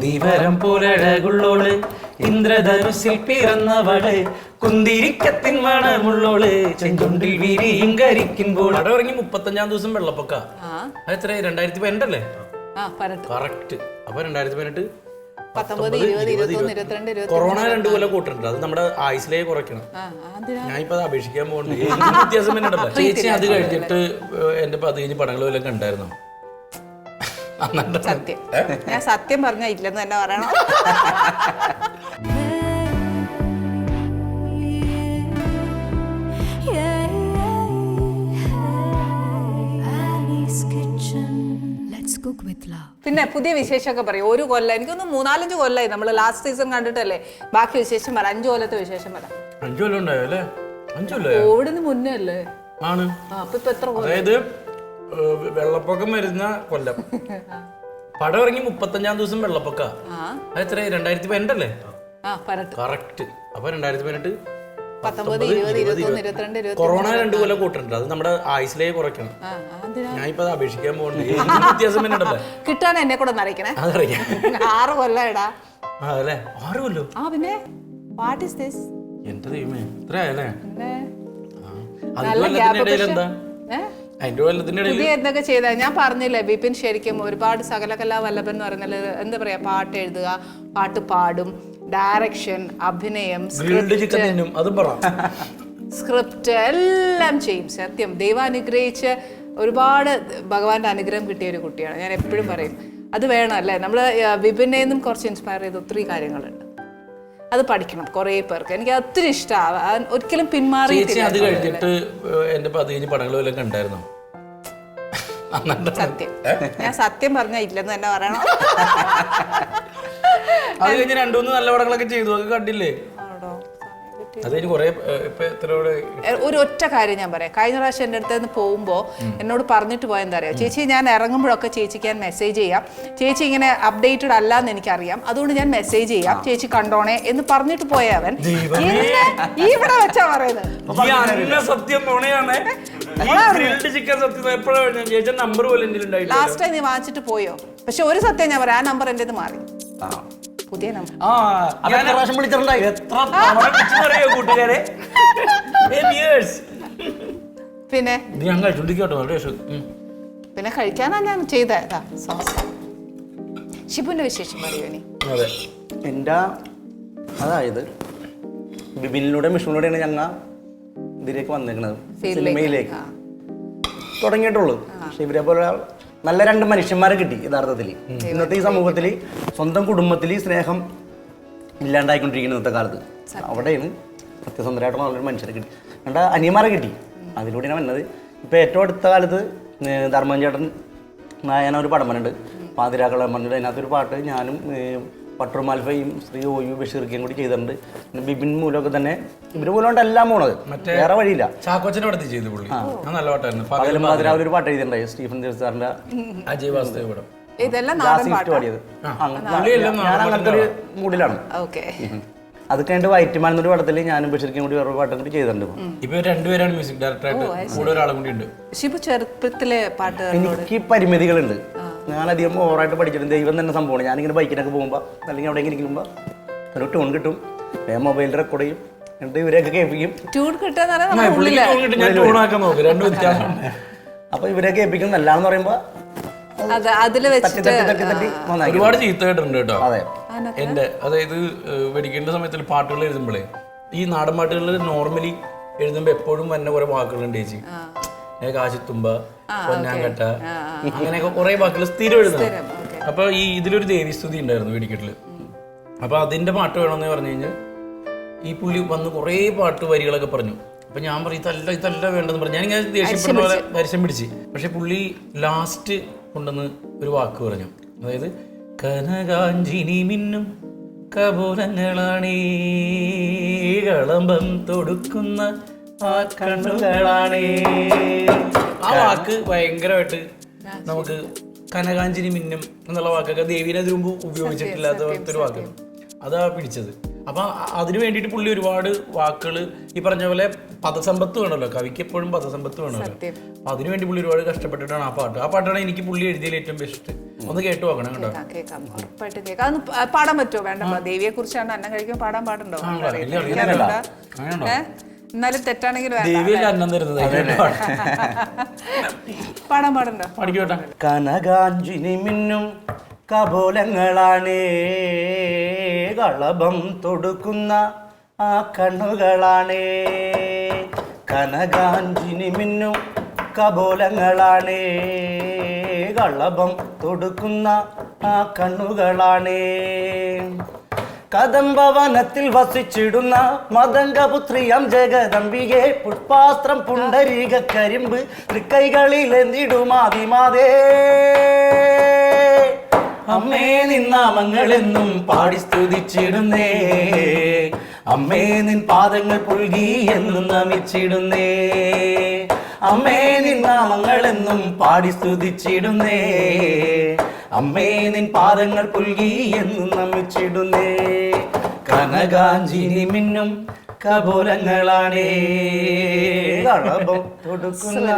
കുന്തിവരം പോലഴകുള്ളോള് ഇന്ദ്രധനുസിൽ പിറന്നവള് കുന്തിരിക്കത്തിൻ മണമുള്ളോള് ചെഞ്ചുണ്ടിൽ വിരിയും കരിക്കുമ്പോൾ അവിടെ ഇറങ്ങി 35-ാം ദിവസം വെള്ളപ്പൊക്ക എത്ര 2018 അല്ലേ? കറക്റ്റ്. അപ്പൊ 2018 കൊറോണ 2 കൊല്ലം കൂട്ടുണ്ട്. അത് നമ്മുടെ ആയുസിലേ കുറയ്ക്കണം. ഞാനിപ്പോ അത് അപേക്ഷിക്കാൻ പോകുന്നുണ്ട്. വ്യത്യാസം തന്നെ ചേച്ചി അത് കഴിഞ്ഞിട്ട് എന്റെ 15 പടങ്ങളും എല്ലാം കണ്ടായിരുന്നു. സത്യം ഞാൻ സത്യം പറഞ്ഞ ഇല്ലെന്ന് തന്നെ പറയണം. പിന്നെ പുതിയ വിശേഷമൊക്കെ പറയും. ഒരു കൊല്ലം എനിക്കൊന്ന് 3-4 കൊല്ലമായി നമ്മൾ ലാസ്റ്റ് സീസൺ കണ്ടിട്ടല്ലേ. ബാക്കി വിശേഷം പറ. 5 കൊല്ലത്തെ വിശേഷം പറ. 5 കൊല്ലം ഉണ്ടായല്ലേ? 5 കൊല്ലം കോവിഡിന് മുന്നേ അല്ലേ? ആണ്. അപ്പൊ ഇപ്പൊ എത്ര കൊല്ലം? അതായത് വെള്ളപ്പൊക്കം വരുന്ന കൊല്ലം. പടം ഇറങ്ങി 35-ാം ദിവസം വെള്ളപ്പൊക്ക എത്ര 2018 അല്ലേ? കറക്റ്റ്. അപ്പൊ 2018 കൊറോണ 2 കൊല്ലം കൂട്ടുണ്ട്. അത് നമ്മുടെ ആയുസിലേ കുറയ്ക്കണം. ഞാനിപ്പോ അത് അപേക്ഷിക്കാൻ പോകുന്നുണ്ട്. വ്യത്യാസം തന്നെ കിട്ടാൻ എന്നെ കൂടെ അറിയിക്കണേ. 6 കൊല്ലടാ. അതല്ലേ 6 കൊല്ലോ? ആ പിന്നെ വാട്ട് ഈസ് ദിസ്? എന്റെ ദൈവമേ ഇത്ര ആയല്ലേ? പുതിയ എന്തൊക്കെ ചെയ്ത ഞാൻ പറഞ്ഞില്ലേ. ബിപിൻ ശരിക്കും ഒരുപാട് സകലകലാ വല്ലഭൻ എന്ന് പറയുന്നത് എന്താ പറയാ, പാട്ട് എഴുതുക, പാട്ട് പാടും, ഡയറക്ഷൻ, അഭിനയം, സ്ക്രിപ്റ്റ് എല്ലാം ചെയ്യും. സത്യം ദൈവാനുഗ്രഹിച്ച് ഒരുപാട് ഭഗവാന്റെ അനുഗ്രഹം കിട്ടിയ ഒരു കുട്ടിയാണ്. ഞാൻ എപ്പോഴും പറയും അത് വേണം അല്ലേ. നമ്മൾ വിപിനെ നിന്നും കുറച്ച് ഇൻസ്പയർ ചെയ്ത ഒത്തിരി കാര്യങ്ങളുണ്ട്. അത് പഠിക്കണം കുറേ പേർക്ക്. എനിക്ക് ഒത്തിരി ഇഷ്ടമാണ്. ഒരിക്കലും പിന്മാറിയിട്ടില്ല. അത് കഴിഞ്ഞിട്ട് എന്റെ 15 പടങ്ങളും എല്ലാം കണ്ടായിരുന്നു. സത്യം ഞാൻ സത്യം പറഞ്ഞ ഇല്ലെന്ന് തന്നെ പറയണം. അത് കഴിഞ്ഞ് 2-3 നല്ല പടങ്ങളൊക്കെ ചെയ്തു. അത് കണ്ടില്ലേ? ഒരു ഒറ്റ കാര്യം ഞാൻ പറയാം. കഴിഞ്ഞ പ്രാവശ്യം എൻ്റെ അടുത്ത് നിന്ന് പോകുമ്പോൾ എന്നോട് പറഞ്ഞിട്ട് പോയാൽ എന്താ അറിയാം, ചേച്ചി ഞാൻ ഇറങ്ങുമ്പോഴൊക്കെ ചേച്ചിക്ക് ഞാൻ മെസ്സേജ് ചെയ്യാം, ചേച്ചി ഇങ്ങനെ അപ്ഡേറ്റഡ് അല്ല എന്ന് എനിക്കറിയാം, അതുകൊണ്ട് ഞാൻ മെസ്സേജ് ചെയ്യാം, ചേച്ചി കണ്ടോണേ എന്ന് പറഞ്ഞിട്ട് പോയവൻ ഇവിടെ വെച്ചാ പറയുന്നത്. ലാസ്റ്റ് ടൈം നീ വാങ്ങിച്ചിട്ട് പോയോ? പക്ഷെ ഒരു സത്യം ഞാൻ പറയാം, ആ നമ്പർ എൻ്റെ മാറി. പുതിയ നമ്പർ പിന്നെ പിന്നെ കഴിക്കാനാ ഞാൻ ചെയ്തതാ. ഷിബുവിന്റെ വിശേഷം പറയൂ ഇനി. എൻ്റെ അതായത് ബിബിനിലൂടെ മിഷനിലൂടെയാണ് ഞങ്ങൾ ഇതിലേക്ക് വന്നേക്കുന്നത്, സിനിമയിലേക്ക് തുടങ്ങിയിട്ടുള്ളൂ. പക്ഷെ ഇവരെ പോലെ നല്ല 2 മനുഷ്യന്മാരെ കിട്ടി യഥാർത്ഥത്തിൽ. ഇന്നത്തെ ഈ സമൂഹത്തിൽ സ്വന്തം കുടുംബത്തിൽ സ്നേഹം ഇല്ലാണ്ടായിക്കൊണ്ടിരിക്കുന്ന ഇന്നത്തെ കാലത്ത്. അവിടെയാണ് സത്യസന്ധരായിട്ടുള്ള നല്ലൊരു മനുഷ്യരെ കിട്ടി. 2 അനിയന്മാരെ കിട്ടി. അതിലൂടെയാണ് വന്നത്. ഇപ്പോൾ ഏറ്റവും അടുത്ത കാലത്ത് ധർമ്മൻ ചേട്ടൻ നായന ഒരു പടം വന്നിട്ടുണ്ട്, പാതിരാക്കളെ പറഞ്ഞിട്ട്. അതിനകത്തൊരു പാട്ട് ഞാനും പട്ടുമാൽഫയും ശ്രീ OU ബഷീർക്കയും കൂടി ചെയ്തിട്ടുണ്ട്. പിന്നെ ബിബിൻ മൂലമൊക്കെ തന്നെ ഇവര് മൂലം എല്ലാം പോണത്, വേറെ വഴിയില്ല. ഒരു പാട്ട് എഴുതിയിട്ടുണ്ടായി സ്റ്റീഫൻ സാറിന്റെ പാടിയത്. ഞാൻ അങ്ങനത്തെ ഒരു മൂഡിലാണ്. അത് കഴിഞ്ഞിട്ട് വൈറ്റ്മാൻ എന്നൊരു പടത്തിൽ ഞാനും ബഷീർക്കും കൂടി വേറെ പാട്ടും കൂടി ചെയ്തിട്ടുണ്ട്. എനിക്ക് പരിമിതികളുണ്ട്. ഞാൻ അധികം ഓവറായിട്ട് പഠിച്ചിട്ടുണ്ട്. ദൈവം തന്നെ സംഭവമാണ്. ഞാനിങ്ങനെ ബൈക്കിനൊക്കെ പോകുമ്പോൾ അല്ലെങ്കിൽ അവിടെ ഇങ്ങനെ ഇരിക്കുമ്പോൾ ഒരു ട്യൂൺ കിട്ടും, മൊബൈൽ റെക്കോർഡ് ചെയ്യും, എന്നിട്ട് ഇവരെയൊക്കെ കേൾപ്പിക്കും. അപ്പൊ ഇവരെ കേൾപ്പിക്കും. നല്ലാന്ന് പറയുമ്പോ ഒരുപാട് ചീത്ത കേട്ടിട്ടുണ്ട് കേട്ടോ. എന്റെ അതായത് വെടിക്കേണ്ട സമയത്തിൽ പാട്ടുകൾ എഴുതുമ്പോഴേ ഈ നാടൻ പാട്ടുകളിൽ നോർമലി എഴുതുമ്പോ എപ്പോഴും തന്നെ കുറെ വാക്കുകളുണ്ട് ചേച്ചി. കാശിത്തുമ്പ, പൊന്നാങ്കട്ട, അങ്ങനെയൊക്കെ കുറെ വാക്കുകൾ സ്ഥിരം എഴുതുന്നത്. അപ്പൊ ഈ ഇതിലൊരു ദേവീസ്തുതി ഉണ്ടായിരുന്നു വെടിക്കെട്ടില്. അപ്പൊ അതിന്റെ പാട്ട് വേണമെന്ന് പറഞ്ഞു കഴിഞ്ഞാൽ ഈ പുലി വന്ന് കുറെ പാട്ട് വരികളൊക്കെ പറഞ്ഞു. അപ്പൊ ഞാൻ പറയും ഇതല്ല വേണ്ടെന്ന് പറഞ്ഞു. ഞാനിങ്ങനെ ദേഷ്യപ്പെടുന്ന പോലെ പരിശം പിടിച്ച്. പക്ഷെ പുള്ളി ലാസ്റ്റ് കൊണ്ടുവന്ന് ഒരു വാക്ക് പറഞ്ഞു. അതായത് കനകാഞ്ചിനി മിന്നും കപോലങ്ങളാണേ കളമ്പം തൊടുക്കുന്ന ആ കണ്ണുകളാണേ. ആ വാക്ക് ഭയങ്കരമായിട്ട് നമുക്ക് കനകാഞ്ചിനി മിന്നും എന്നുള്ള വാക്കൊക്കെ ദേവീനെ അതിന് മുമ്പ് ഉപയോഗിച്ചിട്ടില്ലാത്ത ഒരു വാക്കാണ്. അതാ പിടിച്ചത്. അപ്പൊ അതിനു വേണ്ടിയിട്ട് പുള്ളി ഒരുപാട് വാക്കുകൾ ഈ പറഞ്ഞ പോലെ പദസമ്പത്ത് വേണമല്ലോ, കവിക്ക് എപ്പോഴും പദസമ്പത്ത് വേണമല്ലോ. അപ്പൊ അതിനുവേണ്ടി പുള്ളി ഒരുപാട് കഷ്ടപ്പെട്ടിട്ടാണ് ആ പാട്ടാണ് എനിക്ക് പുള്ളി എഴുതിയതിൽ ഏറ്റവും ബെസ്റ്റ്. ഒന്ന് കേട്ടു നോക്കണം കേട്ടോ. ഉറപ്പായിട്ട് കേൾക്കാം. അതൊന്ന് പാടാൻ പറ്റുമോ? വേണ്ട, ദേവിയെ കുറിച്ചാണ് അന്നം കഴിക്കുമ്പോൾ പാടാൻ പാടുണ്ടോ? എന്നാലും തെറ്റാണെങ്കിൽ അന്നം തരുന്നത് പാടാൻ പാടുണ്ടോ? പഠിക്കോട്ടെ. കനകാഞ്ചിനി മിന്നും കപോലങ്ങളാണ്, കളഭം തൊടുക്കുന്ന ആ കണ്ണുകളാണ്. കനകാഞ്ചിനി മിന്നും കപോലങ്ങളാണ്, കളഭം തൊടുക്കുന്ന ആ കണ്ണുകളാണ്. കദംബവനത്തിൽ വസിച്ചിടുന്ന മദംഗപുത്രിയം ജഗദംബികെ, പുഷ്പാസ്ത്രം പുണ്ടരീക കരിമ്പ് തൃക്കൈകളിലെന്തിടുമാതിമാതേ. അമ്മേ നിന്നാമങ്ങളെന്നും പാടി സ്തുതിച്ചിടുന്നേ, അമ്മേ നിൻ പാദങ്ങൾ പുൽകി എന്നും നമിച്ചിടുന്നേ. അമ്മേ നിന്നാമങ്ങളെന്നും പാടി സ്തുതിച്ചിടുന്നേ, അമ്മേ നിൻ പാദങ്ങൾ പുൽകി എന്നും നമിച്ചിടുന്നേ. കനകാഞ്ചിനി മിന്നും കപോലങ്ങളാണേ, കളഭം തൊടുക്കുന്ന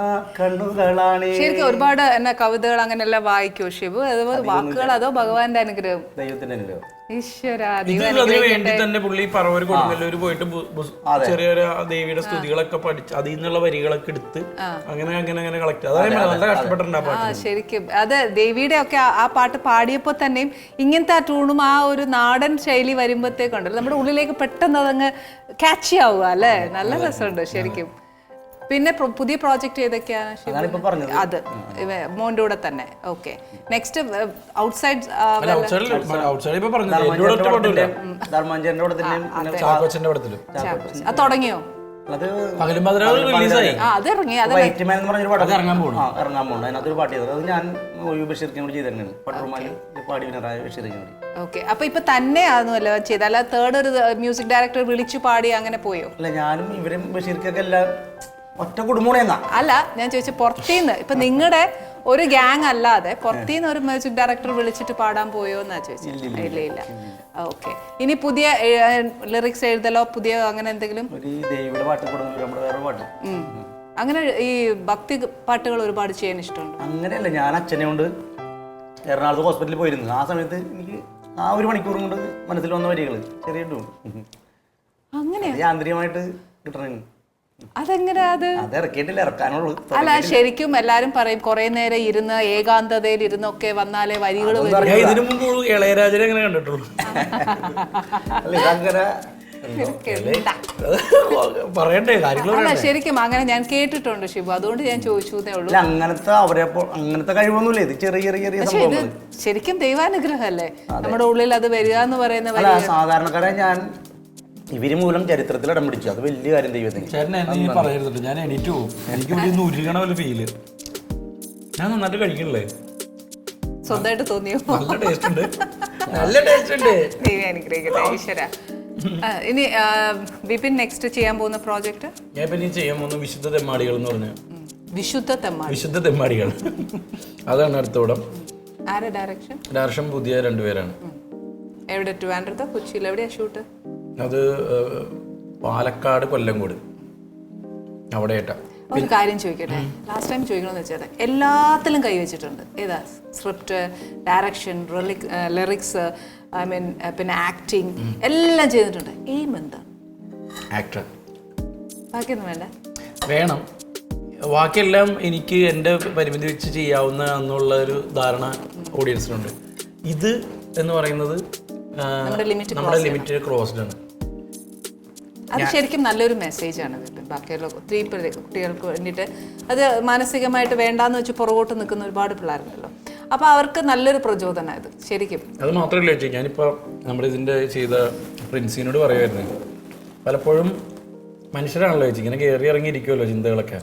ആ കണ്ണുകളാണ്. ശരിക്കും ഒരുപാട് എന്നെ കവിതകൾ അങ്ങനെയെല്ലാം വായിക്കോ ഷിബു? അതുപോലെ വാക്കുകൾ അതോ ഭഗവാന്റെ അനുഗ്രഹം? ദൈവത്തിന്റെ അനുഗ്രഹം. ഈശ്വര, അതിനു വേണ്ടി തന്നെ പുള്ളി പറവൂർ കൊടുങ്ങല്ലൂർ പോയിട്ട് ചെറിയൊരു ദേവിയുടെ സ്തുതികളൊക്കെ പഠിച്ച് അതിൽ നിന്നുള്ള വരികളൊക്കെ എടുത്ത് അങ്ങനെ അങ്ങനെ അങ്ങനെ കളക്ട്. അതായത് നല്ല കഷ്ടപ്പെട്ടിട്ടുണ്ട്. ശരിക്കും അത് ദേവിയുടെ ഒക്കെ ആ പാട്ട് പാടിയപ്പോ തന്നെയും ഇങ്ങനത്തെ ആ ടൂണും ആ ഒരു നാടൻ ശൈലി വരുമ്പോഴത്തേക്കുണ്ടല്ലോ നമ്മുടെ ഉള്ളിലേക്ക് പെട്ടെന്ന് അതങ്ങ് ക്യാച്ച് ആവുക അല്ലേ? നല്ല രസമുണ്ട് ശരിക്കും. പിന്നെ പുതിയ പ്രോജക്റ്റ് ഏതൊക്കെയാണ്? അത് മോന്റെ കൂടെ തന്നെ. ഓക്കെ, നെക്സ്റ്റ് ഔട്ട്സൈഡ് തുടങ്ങിയോ? അത് ഇറങ്ങി ഇറങ്ങാൻ പോകുന്നു. അതിനകത്തൊരു പാട്ട് ചെയ്തത് അത് ഞാൻ ബഷീർക്കും കൂടി ചെയ്തിരുന്നു. പട്ടുമാലി പാടി ബഷീറിനും കൂടി. ഓക്കെ, അപ്പൊ ഇപ്പൊ തന്നെ ആണെന്നല്ലോ ചെയ്ത, അല്ല തേർഡ് ഒരു മ്യൂസിക് ഡയറക്ടർ വിളിച്ചു പാടി അങ്ങനെ പോയോ? അല്ല, ഞാനും ഇവരും ബഷീർക്കൊക്കെ എല്ലാം ഒറ്റ കുടുംബം. അല്ല, ഞാൻ ചോദിച്ചു പുറത്തുനിന്ന് ഇപ്പൊ നിങ്ങളുടെ ഒരു ഗ്യാങ് അല്ലാതെ പുറത്തുനിന്ന് ഒരു മ്യൂസിക് ഡയറക്ടർ വിളിച്ചിട്ട് പാടാൻ പോയോ എന്നാ ചോദിച്ചത്. ഇല്ല ഇല്ല. ഓക്കെ, ഇനി പുതിയ ലിറിക്സ് എഴുതലോ പുതിയ അങ്ങനെ എന്തെങ്കിലും? അങ്ങനെ ഈ ഭക്തി പാട്ടുകൾ ഒരുപാട് ചെയ്യാൻ ഇഷ്ടമുണ്ട്? അങ്ങനെയല്ല, ഞാൻ അച്ഛനെ കൊണ്ട് എറണാകുളത്ത് ഹോസ്പിറ്റലിൽ പോയിരുന്നു. ആ സമയത്ത് എനിക്ക് ആ ഒരു മണിക്കൂർ കൊണ്ട് മനസ്സിൽ വന്ന വരികൾ ചെറിയ അങ്ങനെ യാന്ത്രികമായിട്ട് കിട്ടണ. അതെങ്ങനെ? അത് ഇറക്കിയിട്ടില്ല, ഇറക്കാനുള്ളൂ. അല്ല, ശരിക്കും എല്ലാരും പറയും കുറെ നേരം ഇരുന്ന് ഏകാന്തതയിൽ ഇരുന്നൊക്കെ വന്നാലേ വരികൾ ഇതിനു മുമ്പ് ഇളയരാജനെ അങ്ങനെ കണ്ടിട്ടുള്ളൂ. പറയണ്ടേ കാര്യങ്ങൾ? അല്ല, ശരിക്കും അങ്ങനെ ഞാൻ കേട്ടിട്ടുണ്ട് ഷിബു, അതുകൊണ്ട് ഞാൻ ചോദിച്ചതേ ഉള്ളൂ. അങ്ങനത്തെ കഴിവൊന്നുമില്ല, ഇത് ചെറിയ ചെറിയ സംഭവങ്ങൾ. ശരിക്കും ദൈവാനുഗ്രഹമല്ലേ നമ്മുടെ ഉള്ളിൽ അത് വരിക എന്ന് പറയുന്ന. സാധാരണക്കാരെ ഞാൻ ഇവര് മൂലം ചരിത്രത്തിൽ ഇടം പിടിച്ചു, അത് വലിയ കാര്യം ദൈവത്തിന്. ചേട്ടൻ എന്നെ പറയരുത്, ഞാൻ എണീറ്റ് പോകും. എനിക്ക് ഇവിടെ ഒന്ന് ഉരുകണ പോലെ ഫീല്. ഞാൻ നന്നായിട്ട് കഴിക്കണല്ലേ? സ്വന്തമായിട്ട് തോന്നിയോ? നല്ല ടേസ്റ്റ് ഉണ്ട്, നല്ല ടേസ്റ്റ് ഉണ്ട്. ദൈവം അനുഗ്രഹിക്കട്ടെ, ഈശ്വര. ഇനി വിപിൻ നെക്സ്റ്റ് ചെയ്യാൻ പോകുന്ന പ്രോജക്റ്റ്? ഞാൻ ഇപ്പൊ ചെയ്യാൻ പോകുന്ന വിശുദ്ധ തെമ്മാടികൾ എന്ന് പറഞ്ഞ വിശുദ്ധ തെമ്മാടികൾ അതാണ് അടുത്ത പടം. ആരെ ഡയറക്ഷൻ? ഡയറക്ഷൻ പുതിയ രണ്ടുപേരാണ്. എവിടെ? ട്രിവാൻഡ്രത്തോ കൊച്ചിയിൽ? എവിടെയാ ഷൂട്ട്? അത് പാലക്കാട് കൊല്ലംകോട് അവിടെ ആയിട്ടാ. ഒരു കാര്യം ചോദിക്കട്ടെ, ലാസ്റ്റ് ടൈം ചോദിക്കണമെന്ന് വെച്ചാൽ എല്ലാത്തിലും കൈവച്ചിട്ടുണ്ട്. ഏതാ? Script, direction, lyrics, I mean പിന്നെ ആക്ടിങ് എല്ലാം ചെയ്തിട്ടുണ്ട്. എയിം എന്താ? ആക്ടർ. ബാക്കിയൊന്നും വേണ്ട? വേണം. ബാക്കിയെല്ലാം എനിക്ക് എൻ്റെ പരിമിതി വെച്ച് ചെയ്യാവുന്ന എന്നുള്ള ഒരു ധാരണ ഓഡിയൻസിനുണ്ട്. ഇത് എന്ന് പറയുന്നത് നമ്മുടെ ലിമിറ്റ് ക്രോസ്ഡ് ആണ്. അത് ശരിക്കും നല്ലൊരു മെസ്സേജാണ്. ബാക്കിയുള്ള ഒത്തിരി കുട്ടികൾക്ക് വേണ്ടിയിട്ട് അത് മാനസികമായിട്ട് വേണ്ടാന്ന് വെച്ച് പുറകോട്ട് നിൽക്കുന്ന ഒരുപാട് പിള്ളേരുണ്ടല്ലോ. അപ്പോൾ അവർക്ക് നല്ലൊരു പ്രചോദനം ഇത് ശരിക്കും. അത് മാത്രമല്ല ചേച്ചി, ഞാനിപ്പോൾ നമ്മുടെ ഇതിൻ്റെ ചെയ്ത പ്രിൻസിനോട് പറയുമായിരുന്നു, പലപ്പോഴും മനുഷ്യരാണല്ലോ ചേച്ചി, ഇങ്ങനെ കയറി ഇറങ്ങിയിരിക്കുമല്ലോ ചിന്തകളൊക്കെ.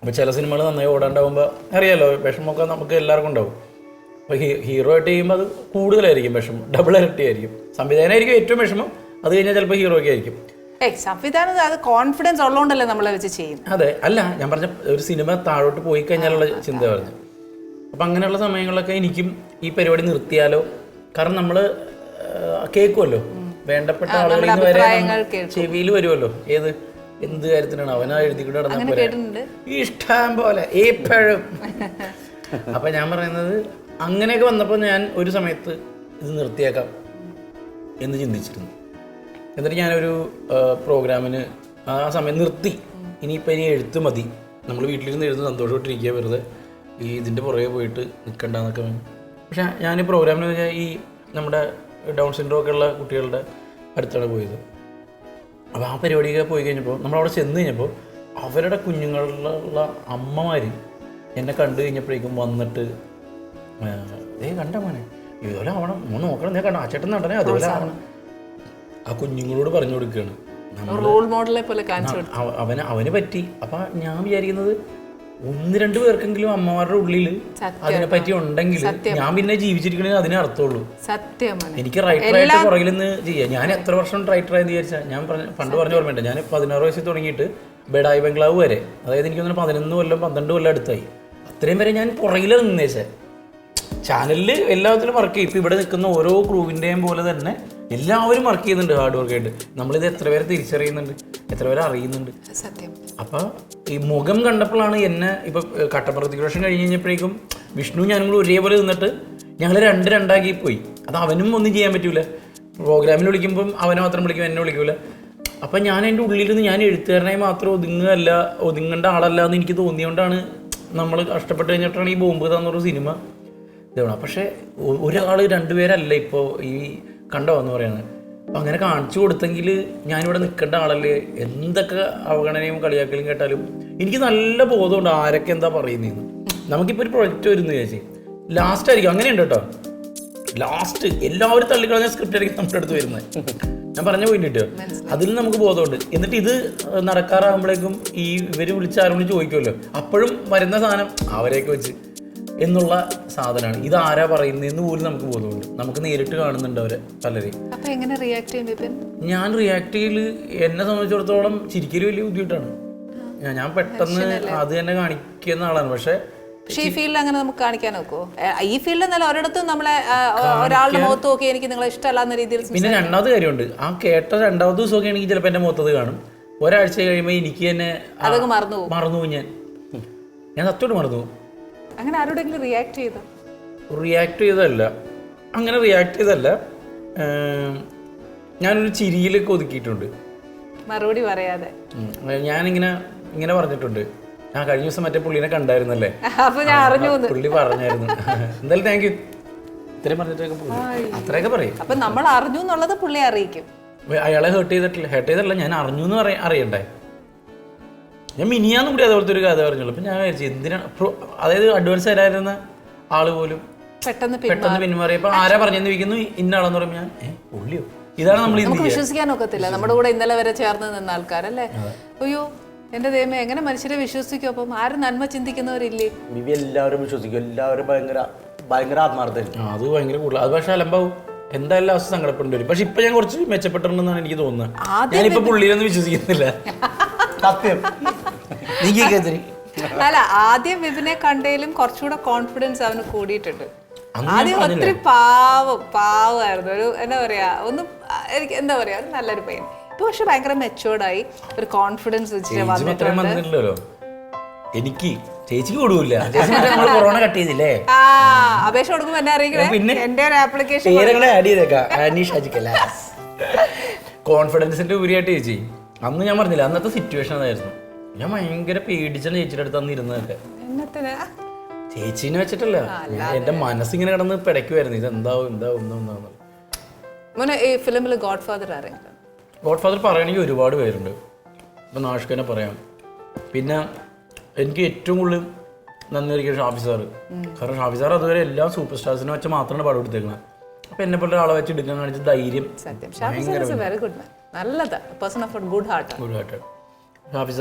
അപ്പോൾ ചില സിനിമകൾ നന്നായി ഓടാണ്ടാവുമ്പോൾ അറിയാലോ, വിഷമമൊക്കെ നമുക്ക് എല്ലാവർക്കും ഉണ്ടാവും. അപ്പോൾ ഹീറോ ആയിട്ട് ചെയ്യുമ്പോൾ അത് കൂടുതലായിരിക്കും വിഷമം, ഡബിൾ ഇരട്ടി ആയിരിക്കും. സംവിധാനമായിരിക്കും ഏറ്റവും വിഷമം, അത് കഴിഞ്ഞാൽ ചിലപ്പോൾ ഹീറോയ്ക്ക് ആയിരിക്കും. സംവിധാനം അത് കോൺഫിഡൻസ് ഉള്ളതുകൊണ്ടല്ലേ നമ്മളെ വെച്ച് ചെയ്യും. അതെ, അല്ല ഞാൻ പറഞ്ഞ ഒരു സിനിമ താഴോട്ട് പോയി കഴിഞ്ഞാലുള്ള ചിന്ത പറഞ്ഞു. അപ്പം അങ്ങനെയുള്ള സമയങ്ങളിലൊക്കെ എനിക്കും ഈ പരിപാടി നിർത്തിയാലോ, കാരണം നമ്മൾ കേൾക്കുമല്ലോ വേണ്ടപ്പെട്ട ആളുകളിൽ വരെ ചെവിയിൽ വരുമല്ലോ. ഏത് എന്ത് കാര്യത്തിനാണ് അവനാ എഴുതിക്കൊണ്ട് നടന്ന ഇഷ്ടം പോലെ എപ്പോഴും. അപ്പൊ ഞാൻ പറയുന്നത് അങ്ങനെയൊക്കെ വന്നപ്പോൾ ഞാൻ ഒരു സമയത്ത് ഇത് നിർത്തിയേക്കാം എന്ന് ചിന്തിച്ചിരുന്നു. എന്നിട്ട് ഞാനൊരു പ്രോഗ്രാമിന് ആ സമയം നിർത്തി. ഇനിയിപ്പോൾ ഇനി എഴുത്ത് മതി, നമ്മൾ വീട്ടിലിരുന്ന് എഴുതുന്ന സന്തോഷമായിട്ടിരിക്കുക, വെറുതെ ഈ ഇതിൻ്റെ പുറകെ പോയിട്ട് നിൽക്കണ്ടെന്നൊക്കെ. പക്ഷെ ഞാൻ ഈ പ്രോഗ്രാമിന് കഴിഞ്ഞാൽ ഈ നമ്മുടെ ഡൗൺ സിൻഡ്രോം ഒക്കെ ഉള്ള കുട്ടികളുടെ അടുത്താണ് പോയത്. അപ്പോൾ ആ പരിപാടിയൊക്കെ പോയി കഴിഞ്ഞപ്പോൾ നമ്മളവിടെ ചെന്ന് കഴിഞ്ഞപ്പോൾ അവരുടെ കുഞ്ഞുങ്ങളുള്ള അമ്മമാർ എന്നെ കണ്ടു കഴിഞ്ഞപ്പോഴേക്കും വന്നിട്ട് കണ്ട മോനെ ഇതുപോലെ ആവണം, മോൻ നോക്കണം, നീ കണ്ട ആ ചേട്ടൻ നടനെ അതുപോലെ ആവണം. ആ കുഞ്ഞുങ്ങളോട് പറഞ്ഞു കൊടുക്കുകയാണ്, റോൾ മോഡലെ പോലെ അവന് പറ്റി. അപ്പം ഞാൻ വിചാരിക്കുന്നത് 1-2 പേർക്കെങ്കിലും അമ്മമാരുടെ ഉള്ളിൽ അതിനെ പറ്റി ഉണ്ടെങ്കിൽ ഞാൻ പിന്നെ ജീവിച്ചിരിക്കണമെങ്കിൽ അതിനെ അർത്ഥമുള്ളൂ. എനിക്ക് റൈറ്ററായിട്ട് പുറകിൽ നിന്ന് ചെയ്യാം. ഞാൻ എത്ര വർഷം റൈറ്ററായെന്ന് വിചാരിച്ചാൽ ഞാൻ പണ്ട് പറഞ്ഞ ഓർമ്മയുണ്ട്, ഞാൻ 16 വയസ്സിൽ തുടങ്ങിയിട്ട് ബെഡായി ബംഗ്ലാവ് വരെ, അതായത് എനിക്ക് 11 കൊല്ലം 12 കൊല്ലം അടുത്തായി. അത്രയും വരെ ഞാൻ പുറകിൽ നിന്നേച്ചേ. ചാനലിൽ എല്ലാത്തിലും വർക്ക് ചെയ്യും. ഇപ്പം ഇവിടെ നിൽക്കുന്ന ഓരോ ക്രൂവിൻ്റെയും പോലെ തന്നെ എല്ലാവരും വർക്ക് ചെയ്യുന്നുണ്ട് ഹാർഡ് വർക്കായിട്ട്. നമ്മളിത് എത്ര പേരെ തിരിച്ചറിയുന്നുണ്ട്, എത്ര പേരെ അറിയുന്നുണ്ട്. സത്യം. അപ്പം ഈ മുഖം കണ്ടപ്പോഴാണ് എന്നെ ഇപ്പം കട്ടപ്രതിപക്ഷം കഴിഞ്ഞ് കഴിഞ്ഞപ്പോഴേക്കും വിഷ്ണു ഞാനും കൂടി ഒരേപോലെ നിന്നിട്ട് ഞങ്ങൾ 2-2 പോയി. അത് അവനും ഒന്നും ചെയ്യാൻ പറ്റൂല. പ്രോഗ്രാമിൽ വിളിക്കുമ്പം അവനെ മാത്രം വിളിക്കും, എന്നെ വിളിക്കൂല. അപ്പം ഞാൻ എൻ്റെ ഉള്ളിലിരുന്ന് ഞാൻ എഴുത്തുകാരനായി മാത്രം ഒതുങ്ങേണ്ട ആളല്ല എന്ന് എനിക്ക് തോന്നിയോണ്ടാണ് നമ്മൾ കഷ്ടപ്പെട്ട് കഴിഞ്ഞിട്ടാണ് ഈ ബോംബ് തന്നൊരു സിനിമ ഇതാണ്. പക്ഷേ ഒരാൾ 2 പേരല്ല ഇപ്പോൾ ഈ കണ്ടോ എന്ന് പറയുന്നത്. അപ്പം അങ്ങനെ കാണിച്ചു കൊടുത്തെങ്കിൽ ഞാനിവിടെ നിൽക്കേണ്ട ആളല്ലേ. എന്തൊക്കെ അവഗണനയും കളിയാക്കലും കേട്ടാലും എനിക്ക് നല്ല ബോധമുണ്ട് ആരൊക്കെ എന്താ പറയുന്നതെന്ന്. നമുക്കിപ്പോൾ ഒരു പ്രൊജക്റ്റ് വരുന്നു ചേച്ചി, ലാസ്റ്റ് ആയിരിക്കും, അങ്ങനെയുണ്ട് കേട്ടോ. ലാസ്റ്റ് എല്ലാവരും തള്ളിക്കളഞ്ഞ സ്ക്രിപ്റ്റ് ആയിരിക്കും നമ്മുടെ അടുത്ത് വരുന്നത്. ഞാൻ പറഞ്ഞു പോയിട്ട് അതിൽ നമുക്ക് ബോധമുണ്ട്. എന്നിട്ട് ഇത് നടക്കാറാകുമ്പോഴേക്കും ഈ ഇവർ വിളിച്ചാരും ചോദിക്കുമല്ലോ, അപ്പോഴും വരുന്ന സാധനം അവരെയൊക്കെ വെച്ച് എന്നുള്ള സാധനമാണ്. ഇത് ആരാ പറയുന്നതെന്ന് പോലും നമുക്ക് ബോധമുണ്ട്. നമുക്ക് നേരിട്ട് കാണുന്നുണ്ട് അവരെ പലരെയും. ഞാൻ റിയാക്ട് ചെയ്യൽ എന്നെ സംബന്ധിച്ചിടത്തോളം ചിരിക്കൽ വലിയ ബുദ്ധിമുട്ടാണ്. ഞാൻ പെട്ടെന്ന് അത് തന്നെ കാണിക്കുന്ന ആളാണ്. പക്ഷെ ഈ ഫീൽഡിൽ അങ്ങനെ നമുക്ക് കാണിക്കാൻ നോക്കുമോ? ഈ ഫീൽഡിൽ നല്ല ഒരിടത്തും നമ്മളെ ഒരാളുടെ മുഖത്ത് നോക്കി എനിക്ക് നിങ്ങളെ ഇഷ്ടമല്ലാന്ന രീതിയിൽ. പിന്നെ രണ്ടാമത്തെ കാര്യമുണ്ട്, ആ കേട്ട 2ാമത്തെ ദിവസമൊക്കെ എനിക്ക് ചിലപ്പോൾ എൻ്റെ മുഖത്തത് കാണും. ഒരാഴ്ച കഴിയുമ്പോൾ എനിക്ക് തന്നെ മറന്നു ഞാൻ സത്യമായിട്ട് മറന്നു. അങ്ങനെ ആരോടെങ്കിലും റിയാക്ട് ചെയ്തതല്ല, അങ്ങനെ റിയാക്ട് ചെയ്തതല്ല. ഞാനൊരു ചിരിയിലൊക്കെ ഒതുക്കിയിട്ടുണ്ട്, മറുപടി പറയാതെ. ഞാനിങ്ങനെ പറഞ്ഞിട്ടുണ്ട്. ഞാൻ കഴിഞ്ഞ ദിവസം മറ്റേ പുള്ളിനെ കണ്ടായിരുന്നല്ലേ, പുള്ളി പറഞ്ഞായിരുന്നു. എന്തായാലും താങ്ക് യു. ഇത്രയും പറഞ്ഞിട്ടൊക്കെ അത്രയൊക്കെ പറയും. അപ്പൊ നമ്മൾ അറിഞ്ഞു എന്നുള്ളത് പുള്ളിയെ അറിയിക്കും. അയാളെ ഹേർട്ട് ചെയ്തിട്ടില്ല, ഞാൻ അറിഞ്ഞു എന്ന് അറിയണ്ടേ. ഞാൻ മിനിയാന്ന് കൂടി അതുപോലത്തെ ഒരു കഥ പറഞ്ഞുള്ളൂ. അപ്പം ഞാൻ വിചാരിച്ചു എന്തിനാണ്, അതായത് അഡ്വാൻസ് തരായിരുന്ന ആള് പോലും പെട്ടെന്ന് പിന്മാറിയപ്പോൾ ആരാ പറഞ്ഞെന്ന് ചോദിക്കുന്നു, ഇന്ന ആളെന്ന് പറയുമ്പോൾ ഞാൻ പുള്ളിയോ, ഇതാണ് നമ്മൾ വിശ്വസിക്കാൻ ഒക്കത്തില്ല. നമ്മുടെ കൂടെ ഇന്നലെ വരെ ചേർന്ന് നിന്ന ആൾക്കാരല്ലേ. അയ്യോ എന്റെ ദൈവമേ, എങ്ങനെ മനുഷ്യരെ വിശ്വസിക്കും? അപ്പം ആരും നന്മ ചിന്തിക്കുന്നവരില്ലേ? എല്ലാവരും വിശ്വസിക്കും, എല്ലാവരും ഭയങ്കര ആത്മാർത്ഥം. അത് ഭയങ്കര കൂടുതൽ. അത് പക്ഷെ അലമ്പാവും, എന്തായാലും അവസ്ഥ സങ്കടപ്പെടേണ്ടി വരും. പക്ഷെ ഇപ്പൊ ഞാൻ കുറച്ച് മെച്ചപ്പെട്ടിട്ടുണ്ടെന്നാണ് എനിക്ക് തോന്നുന്നത്. ഞാനിപ്പോ പുള്ളിയൊന്നും വിശ്വസിക്കുന്നില്ല. സത്യം. അല്ല, ആദ്യം വിപിനെ കണ്ടേലും കുറച്ചുകൂടെ കോൺഫിഡൻസ് അവന് കൂടിയിട്ടുണ്ട്. ആദ്യം ഒത്തിരി പാവമായിരുന്നു. ഒരു എന്താ പറയാ, ഒന്നും എനിക്ക് എന്താ പറയാ, നല്ലൊരു പയ്യൻ. ഇപ്പൊ പക്ഷെ ഭയങ്കര മെച്ചോർഡായി, ഒരു കോൺഫിഡൻസ് വെച്ചിട്ട് വന്നിട്ടുണ്ടല്ലോ. എനിക്ക് ചേച്ചിക്ക് കൊടുക്കില്ല, കൊറോണ കട്ട് ചെയ്തില്ലേ, അപേക്ഷ കൊടുക്കുമ്പോ എന്നെ അറിയിക്കണേ. എന്റെ ഒരു ആപ്ലിക്കേഷൻ കോൺഫിഡൻസിന്റെ ഉപരിയായിട്ട് ചേച്ചി അന്ന് ഞാൻ പറഞ്ഞില്ല, അന്നത്തെ സിറ്റുവേഷൻ അതായിരുന്നു. ഞാൻ ഭയങ്കര പേടിച്ചാണ് ചേച്ചിയുടെ അടുത്ത് അന്ന് ഇരുന്നതൊക്കെ. ചേച്ചീനെ വെച്ചിട്ടല്ല, എന്റെ മനസ്സിങ്ങനെ കിടന്ന് പിടയ്ക്കുമായിരുന്നു, ഇത് എന്താവും. ഗോഡ് ഫാദർ പറയണമെങ്കിൽ ഒരുപാട് പേരുണ്ട്. ഇപ്പം നാഷ്കനെ പറയാം. പിന്നെ എനിക്ക് ഏറ്റവും കൂടുതൽ നന്ദി അറിയിക്കുക ഷാഫി സാറ്. കാരണം ഷാഫി സാർ അതുവരെ എല്ലാ സൂപ്പർ സ്റ്റാർസിനെ വെച്ച് മാത്രമാണ് പടം എടുത്തേക്കുന്നത്. അപ്പം എന്നെ പോലെ ആളെ വെച്ച് എടുക്കാൻ കാണിച്ച ധൈര്യം ഗുഡ് ഹാർട്ട്. റാഫി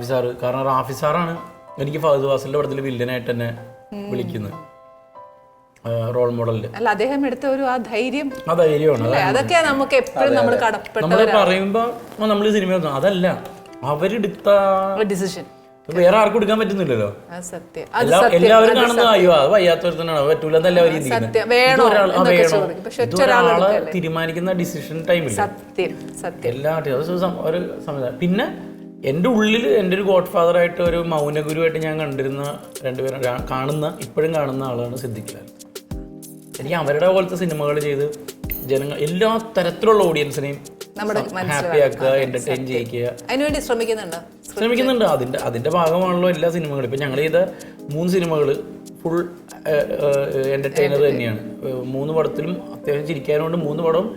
സാറ് കാരണം റാഫി സാറാണ് എനിക്ക് ഫഹദ് ഫാസിലിന്റെ പടത്തിൽ വില്ലനായിട്ട് തന്നെ വിളിക്കുന്നത്, റോൾ മോഡലില്. അല്ല, അദ്ദേഹം എടുത്ത ഒരു ആ ധൈര്യമാണ്. അതൊക്കെ നമുക്ക് എപ്പോഴും നമ്മൾ പറയുമ്പോ നമ്മൾ സിനിമ അതല്ല, അവരെടുത്ത വേറെ ആർക്കും എടുക്കാൻ പറ്റുന്നില്ലല്ലോ. സത്യം എല്ലാവരും കാണുന്നത് അയ്യോ അത് വയ്യാത്തവരുത്തനാണ് അവറ്റൂല എന്നല്ല അവർ ഒരാളെ തീരുമാനിക്കുന്ന ഡിസിഷൻ ടൈമില്ല എല്ലാ ഒരു സംവിധാനം. പിന്നെ എൻ്റെ ഉള്ളിൽ എൻ്റെ ഒരു ഗോഡ് ഫാദർ ആയിട്ട് ഒരു മൗനഗുരുവായിട്ട് ഞാൻ കണ്ടിരുന്ന രണ്ടുപേരും ഇപ്പോഴും കാണുന്ന ആളാണ് സിദ്ദിഖ് ലാൽ. എനിക്ക് അവരുടെ പോലത്തെ സിനിമകൾ ചെയ്ത് ജനങ്ങൾ എല്ലാ തരത്തിലുള്ള ഓഡിയൻസിനെയും ഹാപ്പി ആക്കുക, എന്റർടൈൻ ചെയ്യിക്കുക, അതിനുവേണ്ടി ശ്രമിക്കുന്നുണ്ട്. അതിന്റെ ഭാഗമാണല്ലോ എല്ലാ സിനിമകളും. ഇപ്പൊ ഞങ്ങൾ ചെയ്ത 3 സിനിമകൾ ഫുൾ എന്റർടൈനർ തന്നെയാണ്. 3 പടത്തിലും അത്യാവശ്യം ചിരിക്കാനുണ്ട്. 3 പടവും